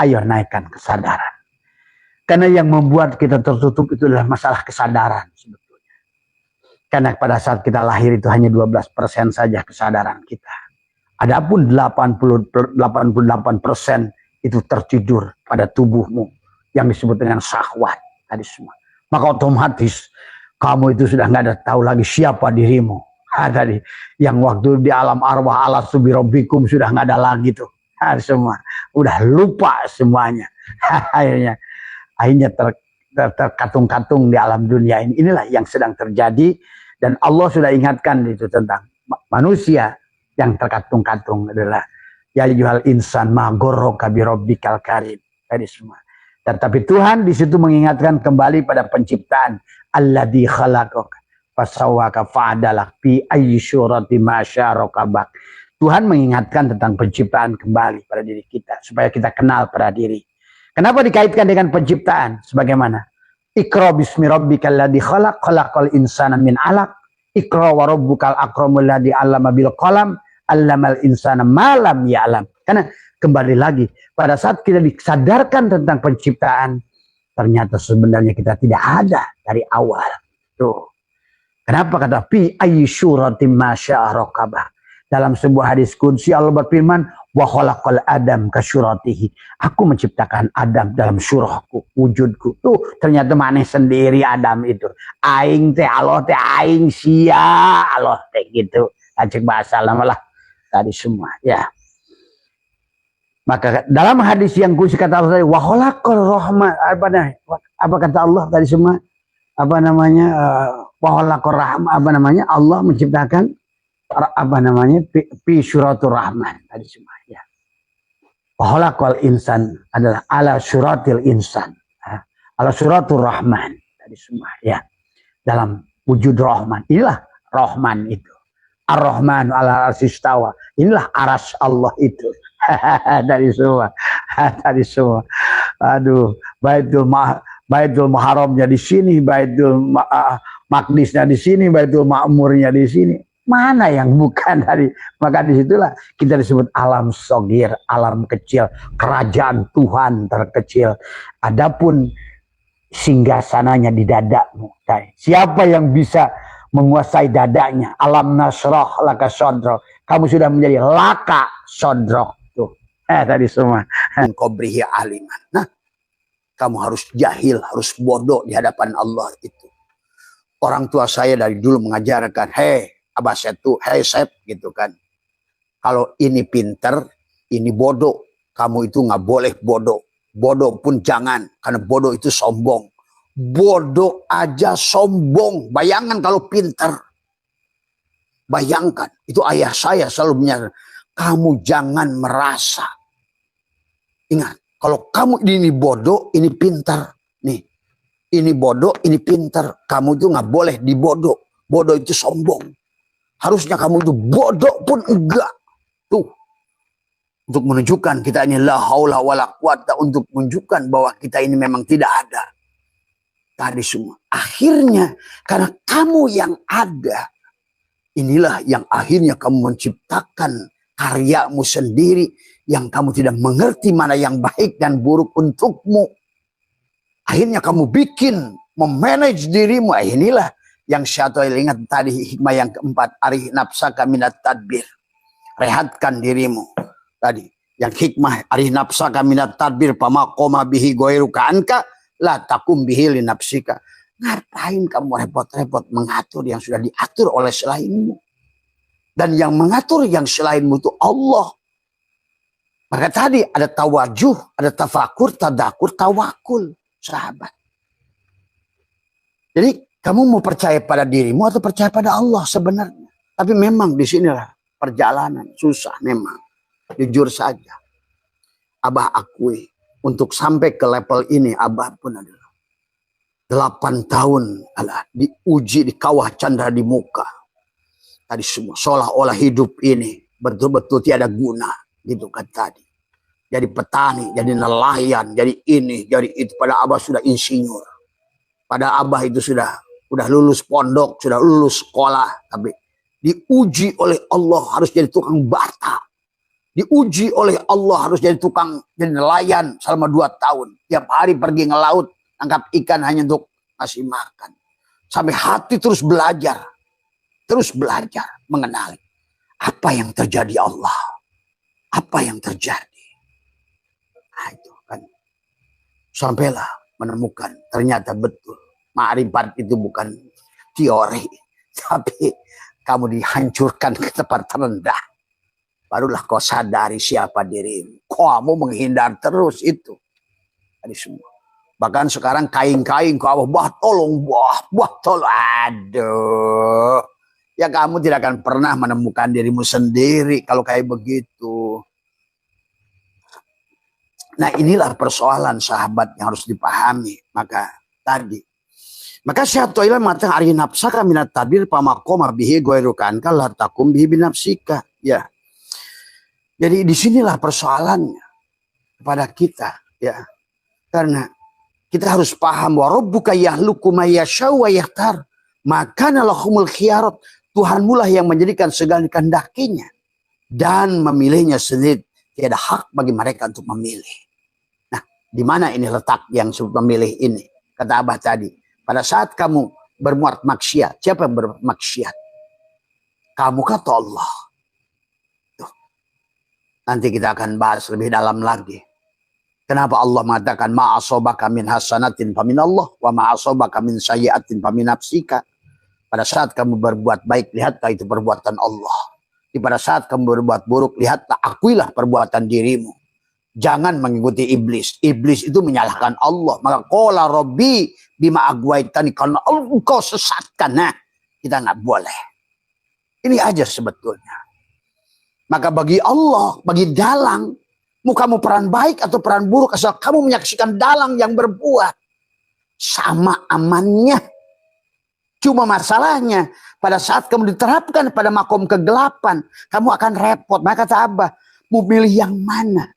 S1: ayo naikkan kesadaran. Karena yang membuat kita tertutup itu adalah masalah kesadaran sebetulnya. Karena pada saat kita lahir itu hanya 12% saja kesadaran kita. Adapun 88% itu tertidur pada tubuhmu yang disebut dengan syahwat tadi semua. Maka otomatis kamu itu sudah nggak ada tahu lagi siapa dirimu. Tadi yang waktu di alam arwah alastu birabbikum sudah nggak ada lagi tuh. Semua udah lupa semuanya. akhirnya terkatung-katung di alam dunia ini. Inilah yang sedang terjadi dan Allah sudah ingatkan itu tentang manusia yang terkatung-katung adalah ya ayyuhal insan ma ghurraka birabbikal karim. Tadi semua. Tetapi Tuhan di situ mengingatkan kembali pada penciptaan alladzi khalaqaka fasawwaka fa'adalak fi ayyi surati ma syarokabak. Tuhan mengingatkan tentang penciptaan kembali pada diri kita supaya kita kenal pada diri. Kenapa dikaitkan dengan penciptaan? Sebagaimana Iqra bismi rabbikal ladzi khalaq khalaqal insana min 'alaq. Iqra wa rabbukal akramul ladzi 'allama bil qalam 'allamal insana ma lam ya'lam. Karena kembali lagi pada saat kita disadarkan tentang penciptaan, ternyata sebenarnya kita tidak ada dari awal. Tuh. Kenapa kata fi ayyi syuratin masya'a raqabah. Dalam sebuah hadis qudsi Allah berfirman, wa khalaqal adam ka syuratihi. Aku menciptakan Adam dalam surahku, wujudku. Tuh, ternyata maneh sendiri Adam itu. Aing teh Allah teh aing sia Allah teh gitu. Acek bahasa lama lah tadi semua, ya. Maka dalam hadis yang qudsi kata Allah tadi, wa khalaqal rahman, apa kata Allah tadi semua? Apa namanya? Wa khalaqal rahman, apa namanya? Allah menciptakan apa namanya fi syuratur rahman tadi semua, ya. Khalaqal insan adalah ala syuratil insan, ala syuratur rahman tadi semua, ya. Dalam wujud rahman, inilah rahman itu. Ar-Rahman ala arsistawa, inilah aras Allah itu. Dari semua, dari semua. Aduh, Baitul Muharramnya di sini, Baitul Maqdisnya di sini, Baitul Ma'murnya di sini. Mana yang bukan dari, maka disitulah kita disebut alam sogir, alam kecil, kerajaan Tuhan terkecil. Adapun singgasananya di dadamu. Siapa yang bisa menguasai dadanya? Alam nasroh laka sodro. Kamu sudah menjadi laka sodro. Tuh, tadi semua. Kobrihi aliman. Nah, kamu harus jahil, harus bodoh di hadapan Allah itu. Orang tua saya dari dulu mengajarkan, hei Abah Setu, hei Sep, gitu kan. Kalau ini pinter, ini bodoh. Kamu itu nggak boleh bodoh. Bodoh pun jangan, karena bodoh itu sombong. Bodoh aja sombong. Bayangkan kalau pinter. Bayangkan, itu ayah saya selalu menyarankan, kamu jangan merasa. Ingat, kalau kamu ini bodoh, ini pinter. Nih, ini bodoh, ini pinter. Kamu itu nggak boleh dibodoh. Bodoh itu sombong. Harusnya kamu itu bodoh pun enggak. Tuh. Untuk menunjukkan kita ini la haula wala quwata, untuk menunjukkan bahwa kita ini memang tidak ada. Tadi semua. Akhirnya karena kamu yang ada, inilah yang akhirnya kamu menciptakan karyamu sendiri yang kamu tidak mengerti mana yang baik dan buruk untukmu. Akhirnya kamu bikin, memanage dirimu. Inilah yang syaitan ingat tadi, hikmah yang keempat, arih nafsaka minat tadbir. Rehatkan dirimu. Tadi yang hikmah arih nafsaka minat tadbir pama qoma bihi ghairuka anka la takum bihi li nafsika. Ngapain kamu repot-repot mengatur yang sudah diatur oleh selainmu? Dan yang mengatur yang selainmu itu Allah. Maka tadi ada tawajuh, ada tafakur, tadakur, tawakul, sahabat. Jadi kamu mau percaya pada dirimu atau percaya pada Allah sebenarnya. Tapi memang di sinilah perjalanan susah memang. Jujur saja. Abah akui untuk sampai ke level ini Abah pun adalah 8 tahun diuji di kawah candra di muka. Tadi semua seolah-olah hidup ini betul-betul tiada guna, gitu kan tadi. Jadi petani, jadi nelayan, jadi ini, jadi itu. Pada Abah sudah insinyur. Pada Abah itu sudah lulus pondok, sudah lulus sekolah, tapi diuji oleh Allah harus jadi tukang bata. Diuji oleh Allah harus jadi jadi nelayan selama 2 tahun. Tiap hari pergi ngelaut, tangkap ikan hanya untuk ngasih makan. Sampai hati terus belajar mengenali apa yang terjadi Allah. Apa yang terjadi. Nah, itu kan. Sampailah menemukan ternyata betul. Ma'rifat itu bukan teori. Tapi kamu dihancurkan ke tempat terendah. Barulah kau sadari siapa dirimu. Kamu menghindar terus itu. Tadi semua. Bahkan sekarang kain-kain kau tolong. Aduh. Ya kamu tidak akan pernah menemukan dirimu sendiri kalau kayak begitu. Nah inilah persoalan sahabat yang harus dipahami. Maka syaitan mengatakan ari nafsaka minat tadbir pamakoma bihi ghairukan kala takum bihi binafsika. Ya. Jadi disinilah persoalannya kepada kita, ya. Karena kita harus paham bahwa Rabbuka yahluku ma yasha'u wa yakhtar. Maka lahumul khiyarat. Tuhanmu lah yang menjadikan segala kehendakinya dan memilihnya sendiri. Tiada hak bagi mereka untuk memilih. Nah, Di mana ini letak yang memilih ini? Kata Abah tadi, pada saat kamu berbuat maksiat, siapa yang bermaksiat? Kamu, kata Allah. Tuh. Nanti kita akan bahas lebih dalam lagi. Kenapa Allah mengatakan ma'asobaka min hasanatin famin Allah wa ma'asobaka min sayyiatin famin nafsika. Pada saat kamu berbuat baik, lihatlah itu perbuatan Allah. Pada saat kamu berbuat buruk, lihatlah, akuilah perbuatan dirimu. Jangan mengikuti iblis. Iblis itu menyalahkan Allah. Maka qala rabbi bima agwaitani, karena engkau sesatkan. Nah, kita nggak boleh. Ini aja sebetulnya. Maka bagi Allah, bagi dalang, mau kamu peran baik atau peran buruk, asal kamu menyaksikan dalang yang berbuat, sama amannya. Cuma masalahnya, pada saat kamu diterapkan pada makom kegelapan, kamu akan repot. Maka kata Abah, mau pilih yang mana?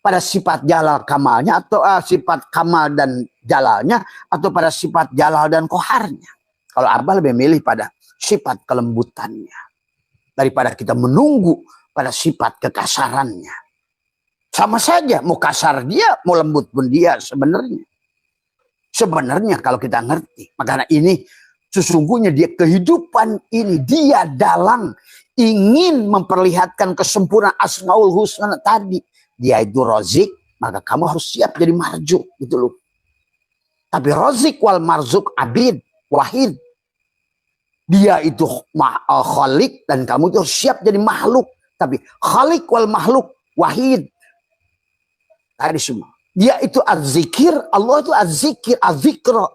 S1: Pada sifat jalal kamalnya, atau sifat kamal dan jalalnya, atau pada sifat jalal dan koharnya. Kalau Abah lebih milih pada sifat kelembutannya, daripada kita menunggu pada sifat kekasarannya. Sama saja, mau kasar dia, mau lembut pun dia sebenarnya. Sebenarnya kalau kita ngerti, makanya ini sesungguhnya dia kehidupan ini, dia dalang ingin memperlihatkan kesempurnaan Asmaul Husna tadi. Dia itu Rozik, maka kamu harus siap jadi marjuk gitu loh. Tapi Rozik wal marzuk abid wahid. Dia itu khalik dan kamu itu siap jadi makhluk. Tapi khalik wal makhluk wahid. Tadi semua. Dia itu az-zikir, Allah itu az-zikir, az-zikra.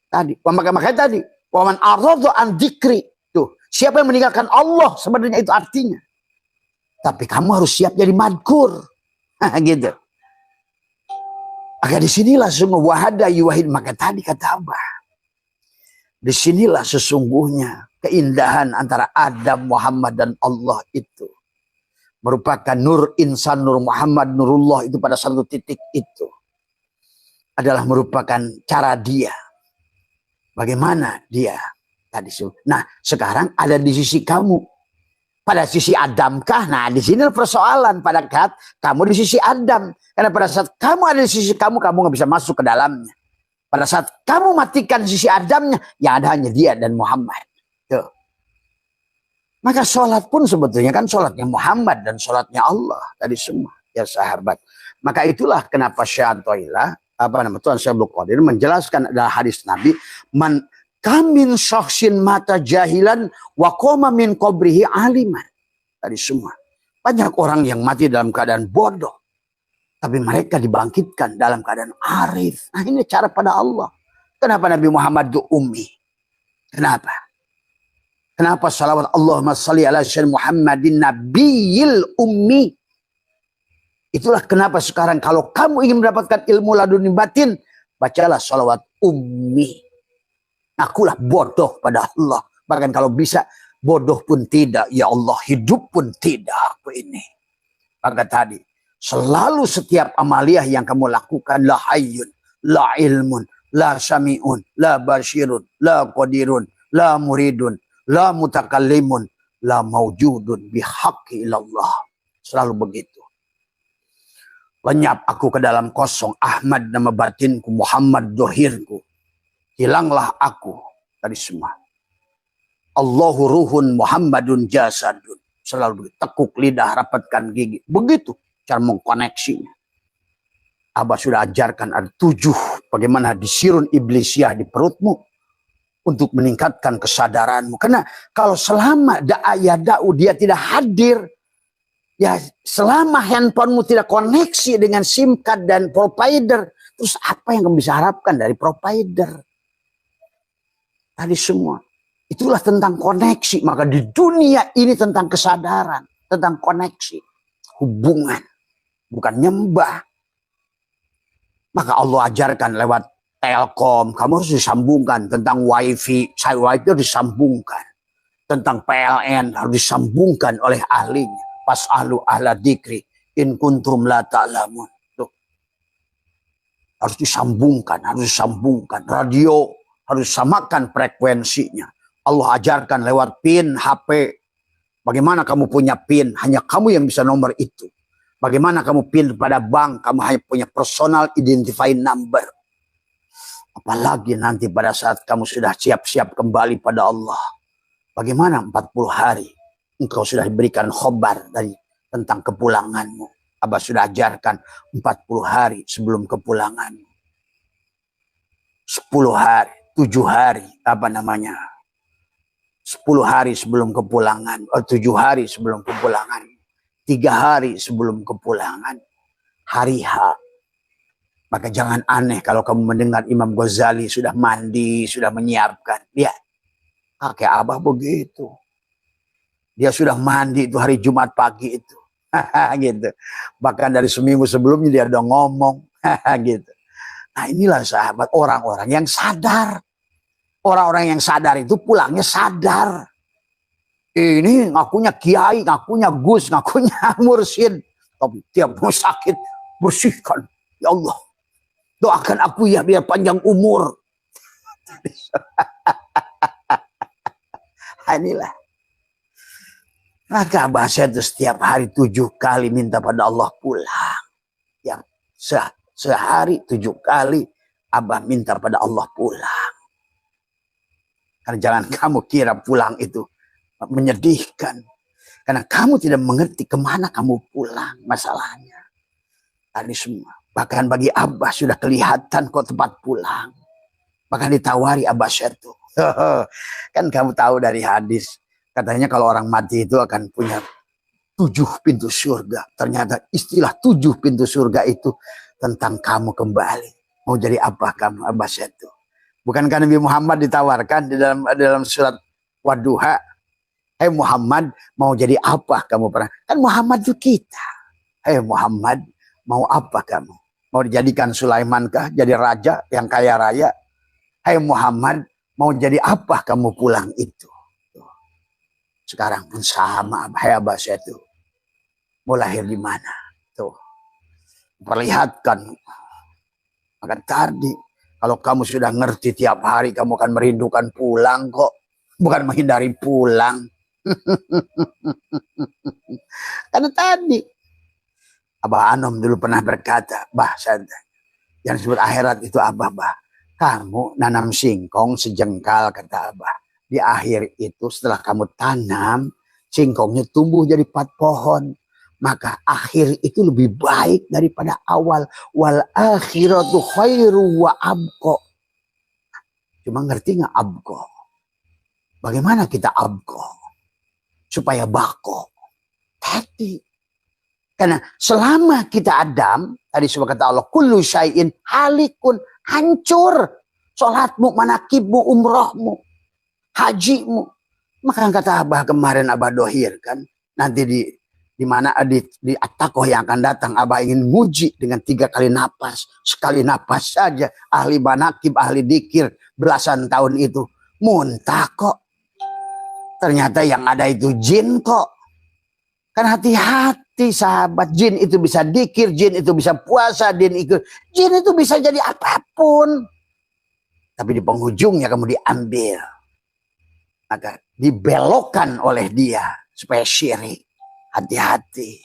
S1: Tadi, makanya tadi, waman aradu an dzikri. Tuh, siapa yang meninggalkan Allah sebenarnya itu artinya. Tapi kamu harus siap jadi madkur. Gitu. Maka disinilah semua wahada yuwahid. Maka tadi kata Abah, disinilah sesungguhnya keindahan antara Adam, Muhammad dan Allah itu. Merupakan nur insan, nur Muhammad, nurullah itu pada satu titik itu. Adalah merupakan cara dia. Bagaimana dia tadi. Nah sekarang ada di sisi kamu. Pada sisi Adamkah? Nah di sini persoalan. Pada saat kamu di sisi Adam. Karena pada saat kamu ada di sisi kamu nggak bisa masuk ke dalamnya. Pada saat kamu matikan sisi Adamnya, yang ada hanya dia dan Muhammad. Tuh. Maka sholat pun sebetulnya kan sholatnya Muhammad dan sholatnya Allah. Tadi semua. Ya sahabat. Maka itulah kenapa Syaikhullah, Tuan Syekh Abdul Qadir menjelaskan adalah hadis Nabi. Man kamin syaksin mata jahilan wa qoma min qabrihi aliman. Tadi semua. Banyak orang yang mati dalam keadaan bodoh. Tapi mereka dibangkitkan dalam keadaan arif. Nah ini cara pada Allah. Kenapa Nabi Muhammad itu ummi? Kenapa? Kenapa salawat Allahumma salli ala sayyidina Muhammadin nabiyil ummi? Itulah kenapa sekarang kalau kamu ingin mendapatkan ilmu laduni batin, bacalah salawat ummi. Akulah bodoh pada Allah. Bahkan kalau bisa, bodoh pun tidak. Ya Allah, hidup pun tidak. Aku ini. Maka tadi, selalu setiap amaliyah yang kamu lakukan, la hayyun, la ilmun, la sami'un, la basyirun, la qadirun, la muridun, la mutakallimun, la mawjudun bihaqqi ilallah. Selalu begitu. Lenyap aku ke dalam kosong. Ahmad nama batinku, Muhammad dohirku. Hilanglah aku tadi semua. Allahu ruhun Muhammadun jasadun. Selalu begitu. Tekuk lidah, rapatkan gigi. Begitu cara mengkoneksinya. Abah sudah ajarkan ada 7. Bagaimana disirun iblisiah di perutmu. Untuk meningkatkan kesadaranmu. Karena kalau selama da'u dia tidak hadir. Ya selama handphonemu tidak koneksi dengan SIM card dan provider. Terus apa yang kamu bisa harapkan dari provider? Tadi semua. Itulah tentang koneksi. Maka di dunia ini tentang kesadaran. Tentang koneksi. Hubungan. Bukan nyembah. Maka Allah ajarkan lewat Telkom. Kamu harus disambungkan. Tentang wifi. Wifi harus disambungkan. Tentang PLN harus disambungkan oleh ahlinya. Fas'alu ahla dzikri. In kuntum la ta'lamun. Harus disambungkan. Harus disambungkan. Radio. Harus samakan frekuensinya. Allah ajarkan lewat PIN HP. Bagaimana kamu punya PIN? Hanya kamu yang bisa nomor itu. Bagaimana kamu pin pada bank, kamu hanya punya personal identifying number. Apalagi nanti pada saat kamu sudah siap-siap kembali pada Allah. Bagaimana 40 hari engkau sudah diberikan khobar tentang kepulanganmu. Abah sudah ajarkan 40 hari sebelum kepulanganmu. 10 hari, 7 hari, 10 hari sebelum kepulangan, 7 hari sebelum kepulangan, 3 hari sebelum kepulangan, hari H. Maka jangan aneh kalau kamu mendengar Imam Ghazali sudah mandi, sudah menyiapkan. Dia, kakek Abah begitu. Dia sudah mandi itu hari Jumat pagi itu. Gitu. Bahkan dari seminggu sebelumnya dia udah ngomong. Gitu. Nah inilah sahabat, orang-orang yang sadar. Orang-orang yang sadar itu pulangnya sadar. Ini ngakunya kiai, ngakunya gus, ngakunya mursyid. Tapi tiap mau sakit, bersihkan. Ya Allah, doakan aku ya biar panjang umur. Inilah. Maka Abah saya itu setiap hari 7 kali minta pada Allah pulang. Yang sehari 7 kali Abah minta pada Allah pulang. Karena jangan kamu kira pulang itu menyedihkan. Karena kamu tidak mengerti kemana kamu pulang masalahnya. Tadi semua. Bahkan bagi Abah sudah kelihatan kok tempat pulang. Bahkan ditawari Abah saya itu. Kan kamu tahu dari hadis. Katanya kalau orang mati itu akan punya 7 pintu surga. Ternyata istilah 7 pintu surga itu tentang kamu kembali. Mau jadi apa kamu, Abah itu? Bukankah Nabi Muhammad ditawarkan di dalam surat Wadduha? Hei Muhammad, mau jadi apa kamu pernah? Kan Muhammad itu kita. Hei Muhammad, mau apa kamu? Mau dijadikan Sulaiman kah? Jadi raja yang kaya raya? Hei Muhammad, mau jadi apa kamu pulang itu? Sekarang pun sama, Abah saya itu. Mau lahir di mana? Tuh. Perlihatkan. Maka tadi, kalau kamu sudah ngerti tiap hari, kamu akan merindukan pulang kok. Bukan menghindari pulang. Karena tadi, Abah Anom dulu pernah berkata, Bah, yang disebut akhirat itu Abah, Bah. Kamu nanam singkong sejengkal, kata Abah. Di akhir itu setelah kamu tanam, singkongnya tumbuh jadi 4 pohon. Maka akhir itu lebih baik daripada awal. Wal akhiratu khairu wa abqa. Cuma ngerti nggak abqa? Bagaimana kita abqa? Supaya bako. Tadi. Karena selama kita Adam, tadi sebab kata Allah, kullu syai'in halikun, hancur. Sholatmu, manakibmu, umrohmu, hajimu. Maka kata Abah kemarin, Abah dohir kan. Nanti di mana di At-Taqoh yang akan datang, Abah ingin nguji dengan 3 kali napas. Sekali napas saja. Ahli manakib, ahli dikir, belasan tahun itu. Muntah kok. Ternyata yang ada itu jin kok. Kan hati-hati sahabat. Jin itu bisa dikir, jin itu bisa puasa, jin itu bisa jadi apapun. Tapi di penghujungnya kamu diambil. Maka dibelokkan oleh dia supaya syirik. Hati-hati.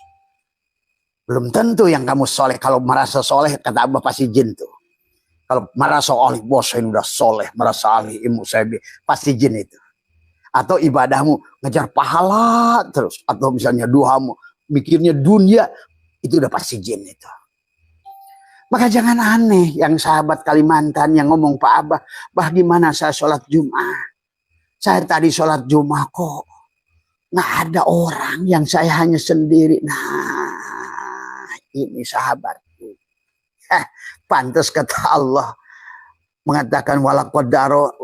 S1: Belum tentu yang kamu soleh. Kalau merasa soleh, kata Abah pasti jin tuh. Kalau merasa oleh, bos saya udah soleh, merasa ahli ilmu saya, pasti jin itu. Atau ibadahmu ngejar pahala terus. Atau misalnya duamu, mikirnya dunia, itu udah pasti jin itu. Maka jangan aneh yang sahabat Kalimantan yang ngomong, Pak Abah, Bah gimana saya sholat Jumat? Saya tadi sholat Jumat kok nggak ada orang, yang saya hanya sendiri. Nah, ini sahabatku. Pantas kata Allah mengatakan walaqad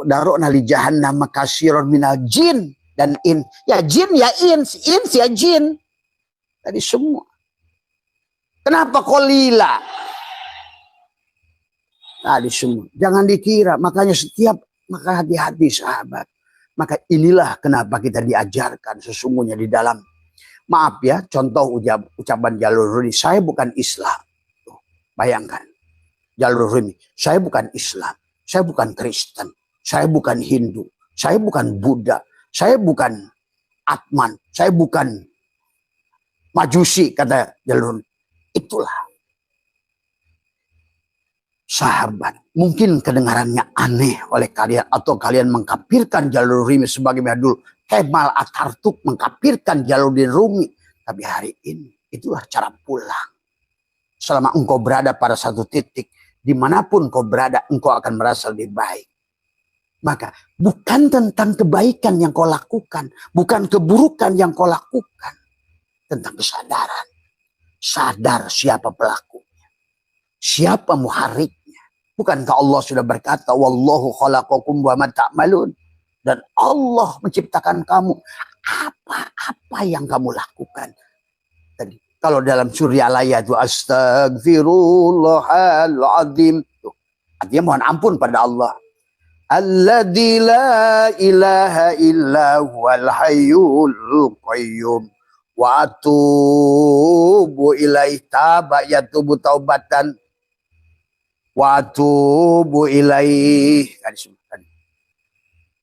S1: darona li jahannam katsiran minal jin dan in. Ya jin ya ins ya jin. Tadi semua. Kenapa qalila? Tadi semua. Jangan dikira, makanya maka hati-hati sahabat. Maka inilah kenapa kita diajarkan sesungguhnya di dalam, maaf ya, contoh ucapan Jalur Rumi, saya bukan Islam. Tuh, bayangkan, Jalur Rumi, saya bukan Islam, saya bukan Kristen, saya bukan Hindu, saya bukan Buddha, saya bukan Atman, saya bukan Majusi, kata Jalur Rumi. Itulah sahabat. Mungkin kedengarannya aneh oleh kalian, atau kalian mengkafirkan Jalur-Rumi sebagai dulu Kemal Atatürk mengkafirkan Jalaluddin Rumi. Tapi hari ini itulah cara pulang. Selama engkau berada pada satu titik, dimanapun kau berada, engkau akan merasa lebih baik. Maka bukan tentang kebaikan yang kau lakukan, bukan keburukan yang kau lakukan, tentang kesadaran. Sadar siapa pelakunya, siapa muharriknya. Bukankah Allah sudah berkata, wallahu khalaqakum wa ma ta'malun, dan Allah menciptakan kamu, apa-apa yang kamu lakukan. Tadi kalau dalam surah Al-Ayat itu astagfirullahaladzim, artinya mohon ampun pada Allah. Alladzi la ilaha illa huwal hayyul qayyum wa atubu ilaihi taba yatubu taubatan wa atubu ilaihi.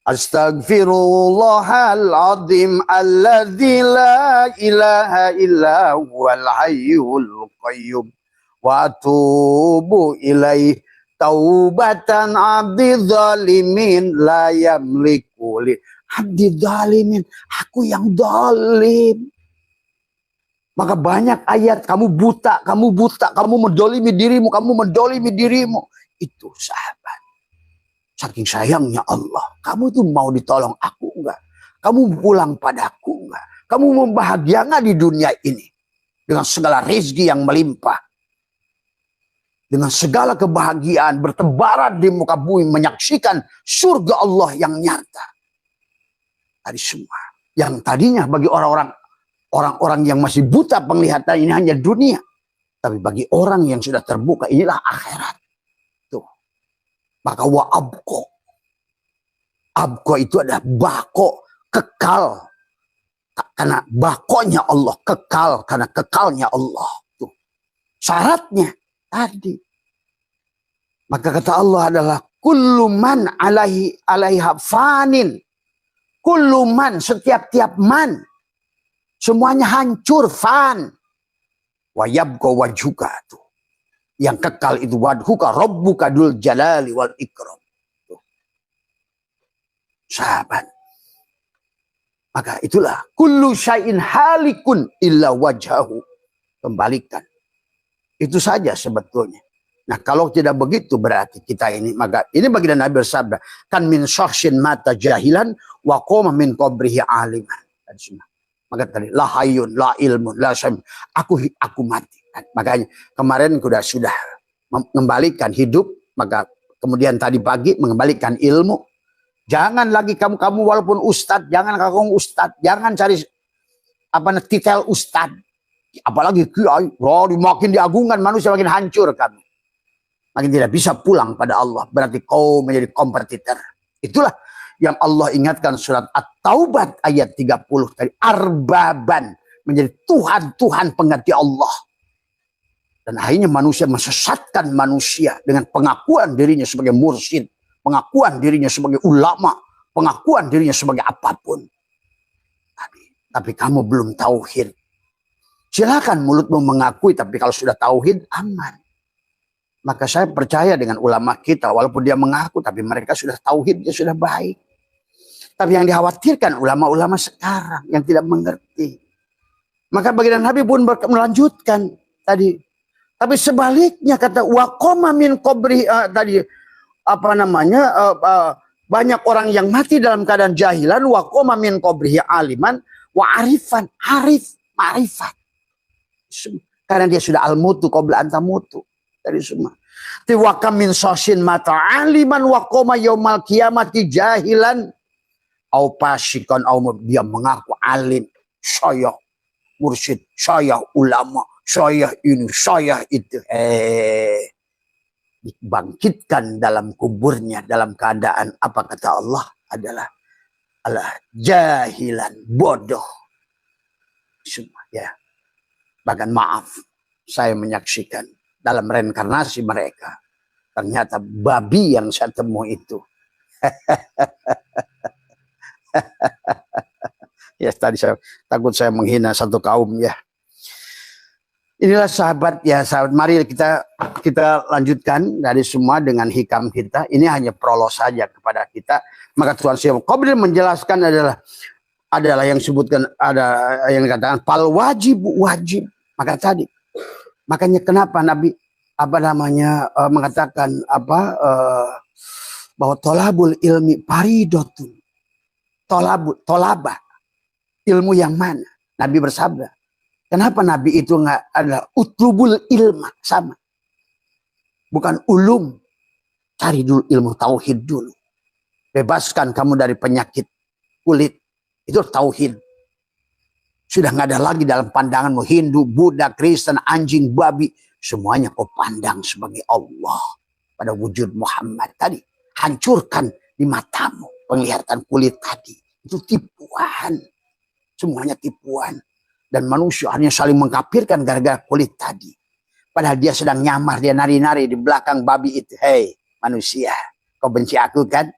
S1: Astaghfirullahaladzim alladzi la ilaha illa huwal hayyul qayyum wa atubu ilaihi taubatan abdi zalimin la yamliku li abdi zalimin, aku yang zalim. Maka banyak ayat kamu buta, kamu mendolimi dirimu. Itu sahabat. Saking sayangnya Allah, kamu itu mau ditolong aku enggak? Kamu pulang padaku enggak? Kamu membahagia enggak di dunia ini? Dengan segala rezeki yang melimpah. Dengan segala kebahagiaan bertebaran di muka bumi, menyaksikan surga Allah yang nyata. Tadi semua. Yang tadinya bagi orang-orang yang masih buta penglihatan ini hanya dunia. Tapi bagi orang yang sudah terbuka, inilah akhirat. Tuh. Maka wa abko. Abko itu adalah bako, kekal. Karena bakonya Allah, kekal. Karena kekalnya Allah. Tuh. Syaratnya tadi. Maka kata Allah adalah kullu man alaiha fanin. Kullu man, setiap man. Semuanya hancur, fan. Wa yabqa wajhuka tuh. Yang kekal itu wajhuka rabbuka dul jalali wal ikram. Tuh. Sahabat. Maka itulah kullu syai'in halikun illa wajhahu. Kembalikan. Itu saja sebetulnya. Nah kalau tidak begitu berarti kita ini, maka ini baginda Nabi bersabda, kan min syakhsin mata jahilan wa qoma min qabrihi aliman. Maka tadi la hayyun la ilmun la syam, aku mati. Makanya kemarin sudah mengembalikan hidup, maka kemudian tadi pagi mengembalikan ilmu. Jangan lagi kamu walaupun ustadz, jangan kamu ustadz, jangan cari titel ustadz. Apalagi kiai, makin diagungkan manusia makin hancur kami. Makin tidak bisa pulang pada Allah. Berarti kau menjadi kompetitor. Itulah yang Allah ingatkan surat At-Taubat ayat 30 tadi. Arbaban, menjadi Tuhan pengganti Allah. Dan akhirnya manusia mesesatkan manusia dengan pengakuan dirinya sebagai mursyid, pengakuan dirinya sebagai ulama, pengakuan dirinya sebagai apapun. Tapi kamu belum tauhid. Silakan mulutmu mengakui, tapi kalau sudah tauhid aman. Maka saya percaya dengan ulama kita, walaupun dia mengaku, tapi mereka sudah tauhidnya sudah baik. Tapi yang dikhawatirkan ulama-ulama sekarang yang tidak mengerti. Maka baginda Nabi pun melanjutkan tadi. Tapi sebaliknya kata waqoma min qabri tadi banyak orang yang mati dalam keadaan jahilan, waqoma min qabrihi aliman wa arifan, ma'rifat. Karena dia sudah al-mutu qabla antamutu. Dari semua. Tiwakam min sosin mata aliman waqoma yaumal kiamati jahilan. Au pasikon au dia mengaku alim. Saya mursyid, saya ulama, saya ini, saya itu. Dibangkitkan dalam kuburnya dalam keadaan apa kata Allah adalah jahilan, bodoh. Semua ya. Bahkan maaf, saya menyaksikan dalam reinkarnasi mereka. Ternyata babi yang saya temui itu. Ya tadi saya takut saya menghina satu kaum ya. Inilah sahabat ya sahabat. Mari kita lanjutkan dari semua dengan hikam kita. Ini hanya prolog saja kepada kita. Maka Tuhan Syekh Qabil menjelaskan adalah yang sebutkan, ada yang dikatakan fal wajib. Maka tadi makanya kenapa Nabi mengatakan bahwa tolabul ilmi paridotun. Tolaba ilmu yang mana? Nabi bersabda. Kenapa Nabi itu nggak ada utlubul ilma, sama? Bukan ulum. Cari dulu ilmu tauhid dulu. Bebaskan kamu dari penyakit kulit. Itu tauhid. Sudah nggak ada lagi dalam pandanganmu Hindu, Buddha, Kristen, anjing, babi. Semuanya kau pandang sebagai Allah. Pada wujud Muhammad tadi. Hancurkan di matamu penglihatan kulit tadi. Itu tipuan. Semuanya tipuan. Dan manusia hanya saling mengkafirkan gara-gara kulit tadi. Padahal dia sedang nyamar, dia nari-nari di belakang babi itu. Hei manusia, kau benci aku kan?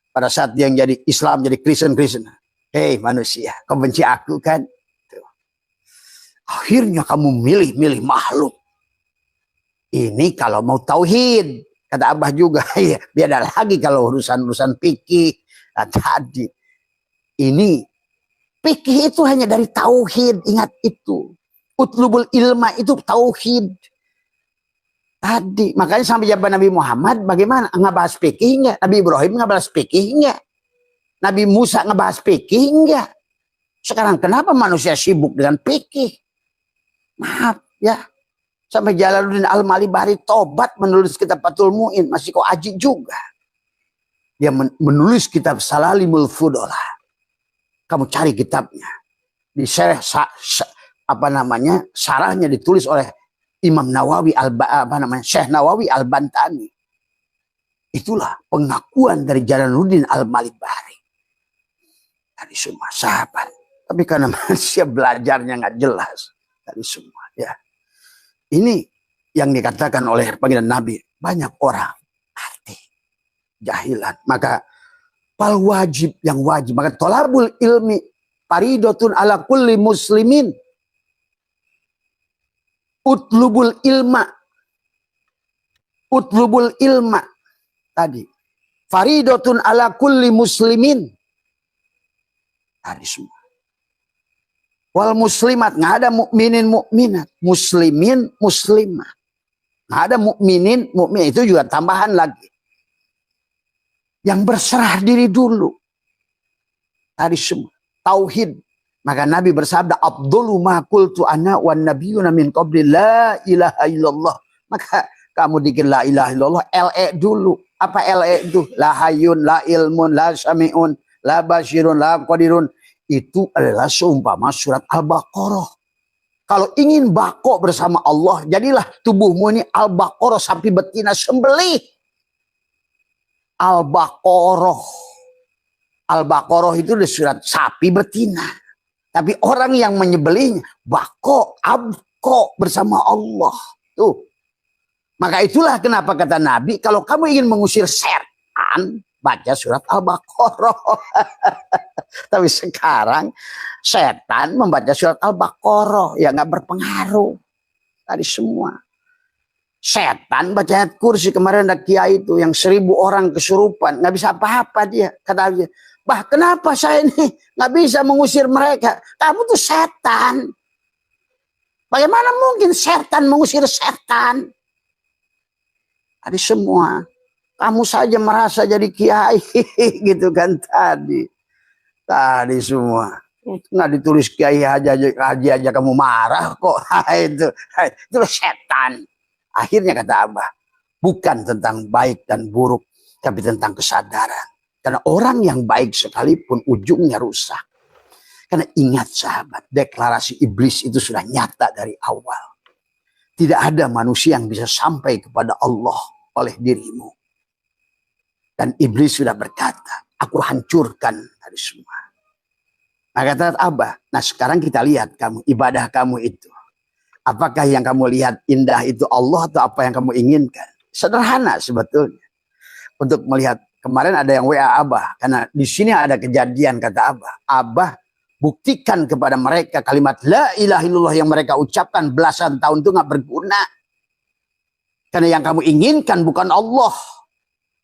S1: Pada saat dia yang jadi Islam, jadi Kristen. Hei manusia, kau benci aku kan? Tuh. Akhirnya kamu milih makhluk. Ini kalau mau tauhid. Kata Abah juga, ya beda lagi kalau urusan fikih. Nah, tadi ini fikih itu hanya dari tauhid, ingat itu. Utlubul ilma itu tauhid. Tadi, makanya sampai zaman Nabi Muhammad bagaimana? Ngebahas fikih enggak? Nabi Ibrahim ngebahas fikih enggak? Nabi Musa ngebahas fikih enggak? Sekarang kenapa manusia sibuk dengan fikih? Maaf ya. Sampai Jalaluddin Al-Malibari tobat menulis kitab Fathul Mu'in, masih kok aji juga. Dia menulis kitab Salalimul Fudolah. Kamu cari kitabnya. Di sarahnya ditulis oleh Imam Nawawi Syekh Nawawi Al-Bantani. Itulah pengakuan dari Jalaluddin Al-Malibari. Dari semua sahabat. Tapi karena manusia belajarnya nggak jelas. Dari semua ya. Ini yang dikatakan oleh panggilan Nabi. Banyak orang arti jahilan. Maka fal wajib, yang wajib. Maka tolabul ilmi paridotun ala kulli muslimin. Utlubul ilma. Tadi. Faridotun ala kulli muslimin. Tadi semua. Wal muslimat. Nggak ada mukminin mukminat. Muslimin muslimah. Nggak ada mukminin mukmin. Itu juga tambahan lagi. Yang berserah diri dulu. Tadi semua. Tauhid. Maka Nabi bersabda, Abdullu ma qultu ana wan nabiyuna min qabli la ilaha illallah. Maka kamu dikir la ilaha illallah, LE dulu. Apa LE itu? La hayyun, la ilmun, la sami'un, la basyirun, la qadirun. Itu adalah seumpama surat Al-Baqarah. Kalau ingin bako bersama Allah, jadilah tubuhmu ini Al-Baqarah sapi betina sembelih. Al-Baqarah. Al-Baqarah itu di surat sapi betina. Tapi orang yang menyembelihnya bako, abko bersama Allah. Tuh. Maka itulah kenapa kata Nabi, kalau kamu ingin mengusir setan, baca surat Al-Baqarah. Tapi sekarang setan membaca surat Al-Baqarah ya nggak berpengaruh. Tadi semua. Setan baca ayat kursi, kemarin ada kiai itu yang 1000 orang kesurupan, nggak bisa apa-apa dia. Kata dia, bah kenapa saya ini nggak bisa mengusir mereka? Kamu tuh setan. Bagaimana mungkin setan mengusir setan? Tadi semua. Kamu saja merasa jadi kiai gitu kan tadi. Tadi semua. Nggak ditulis kiai aja kamu marah kok. Itu setan. Akhirnya kata Abah, bukan tentang baik dan buruk, tapi tentang kesadaran. Karena orang yang baik sekalipun ujungnya rusak. Karena ingat sahabat, deklarasi iblis itu sudah nyata dari awal. Tidak ada manusia yang bisa sampai kepada Allah oleh dirimu. Dan iblis sudah berkata, aku hancurkan dari semua. Nah kata Abah, nah sekarang kita lihat kamu, ibadah kamu itu. Apakah yang kamu lihat indah itu Allah atau apa yang kamu inginkan? Sederhana sebetulnya. Untuk melihat, kemarin ada yang WA Abah. Karena di sini ada kejadian kata Abah. Abah Buktikan kepada mereka kalimat la ilaha illallah yang mereka ucapkan belasan tahun itu nggak berguna. Karena yang kamu inginkan bukan Allah.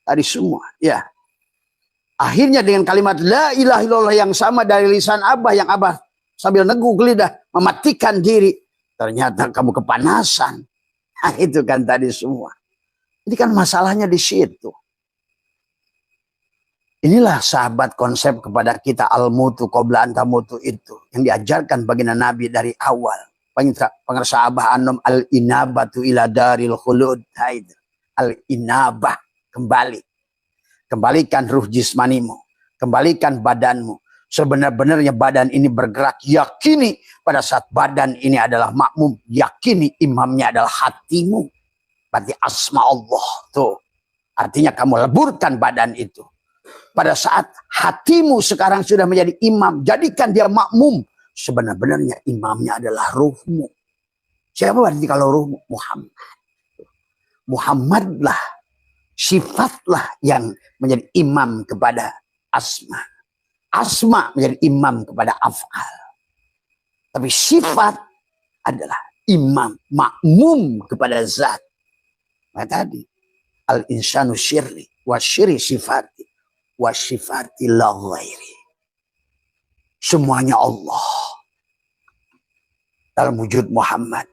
S1: Dari semua. Ya. Akhirnya dengan kalimat la ilaha illallah yang sama dari lisan Abah, yang Abah sambil neguk lidah mematikan diri. Ternyata kamu kepanasan. Nah, itu kan tadi semua. Ini kan masalahnya di situ. Inilah sahabat konsep kepada kita al-mutu qabla an tamutu itu. Yang diajarkan baginda Nabi dari awal. Pengersa Abah Anom al-inabatu ila daril khulud. Al-inabah. Kembali. Kembalikan ruh jismanimu. Kembalikan badanmu. Sebenar-benarnya badan ini bergerak. Yakini pada saat badan ini adalah makmum. Yakini imamnya adalah hatimu. Berarti asma Allah. Tuh. Artinya kamu leburkan badan itu. Pada saat hatimu sekarang sudah menjadi imam. Jadikan dia makmum. Sebenar-benarnya imamnya adalah ruhmu. Siapa berarti kalau ruhmu? Muhammad. Muhammadlah. Sifatlah yang menjadi imam kepada asma. Asma menjadi imam kepada af'al. Tapi sifat adalah imam. Makmum kepada zat. Nah tadi. Al-insanu syirri. Wa syirri sifati. Wa sifati la ghairi. Semuanya Allah dalam wujud Muhammad.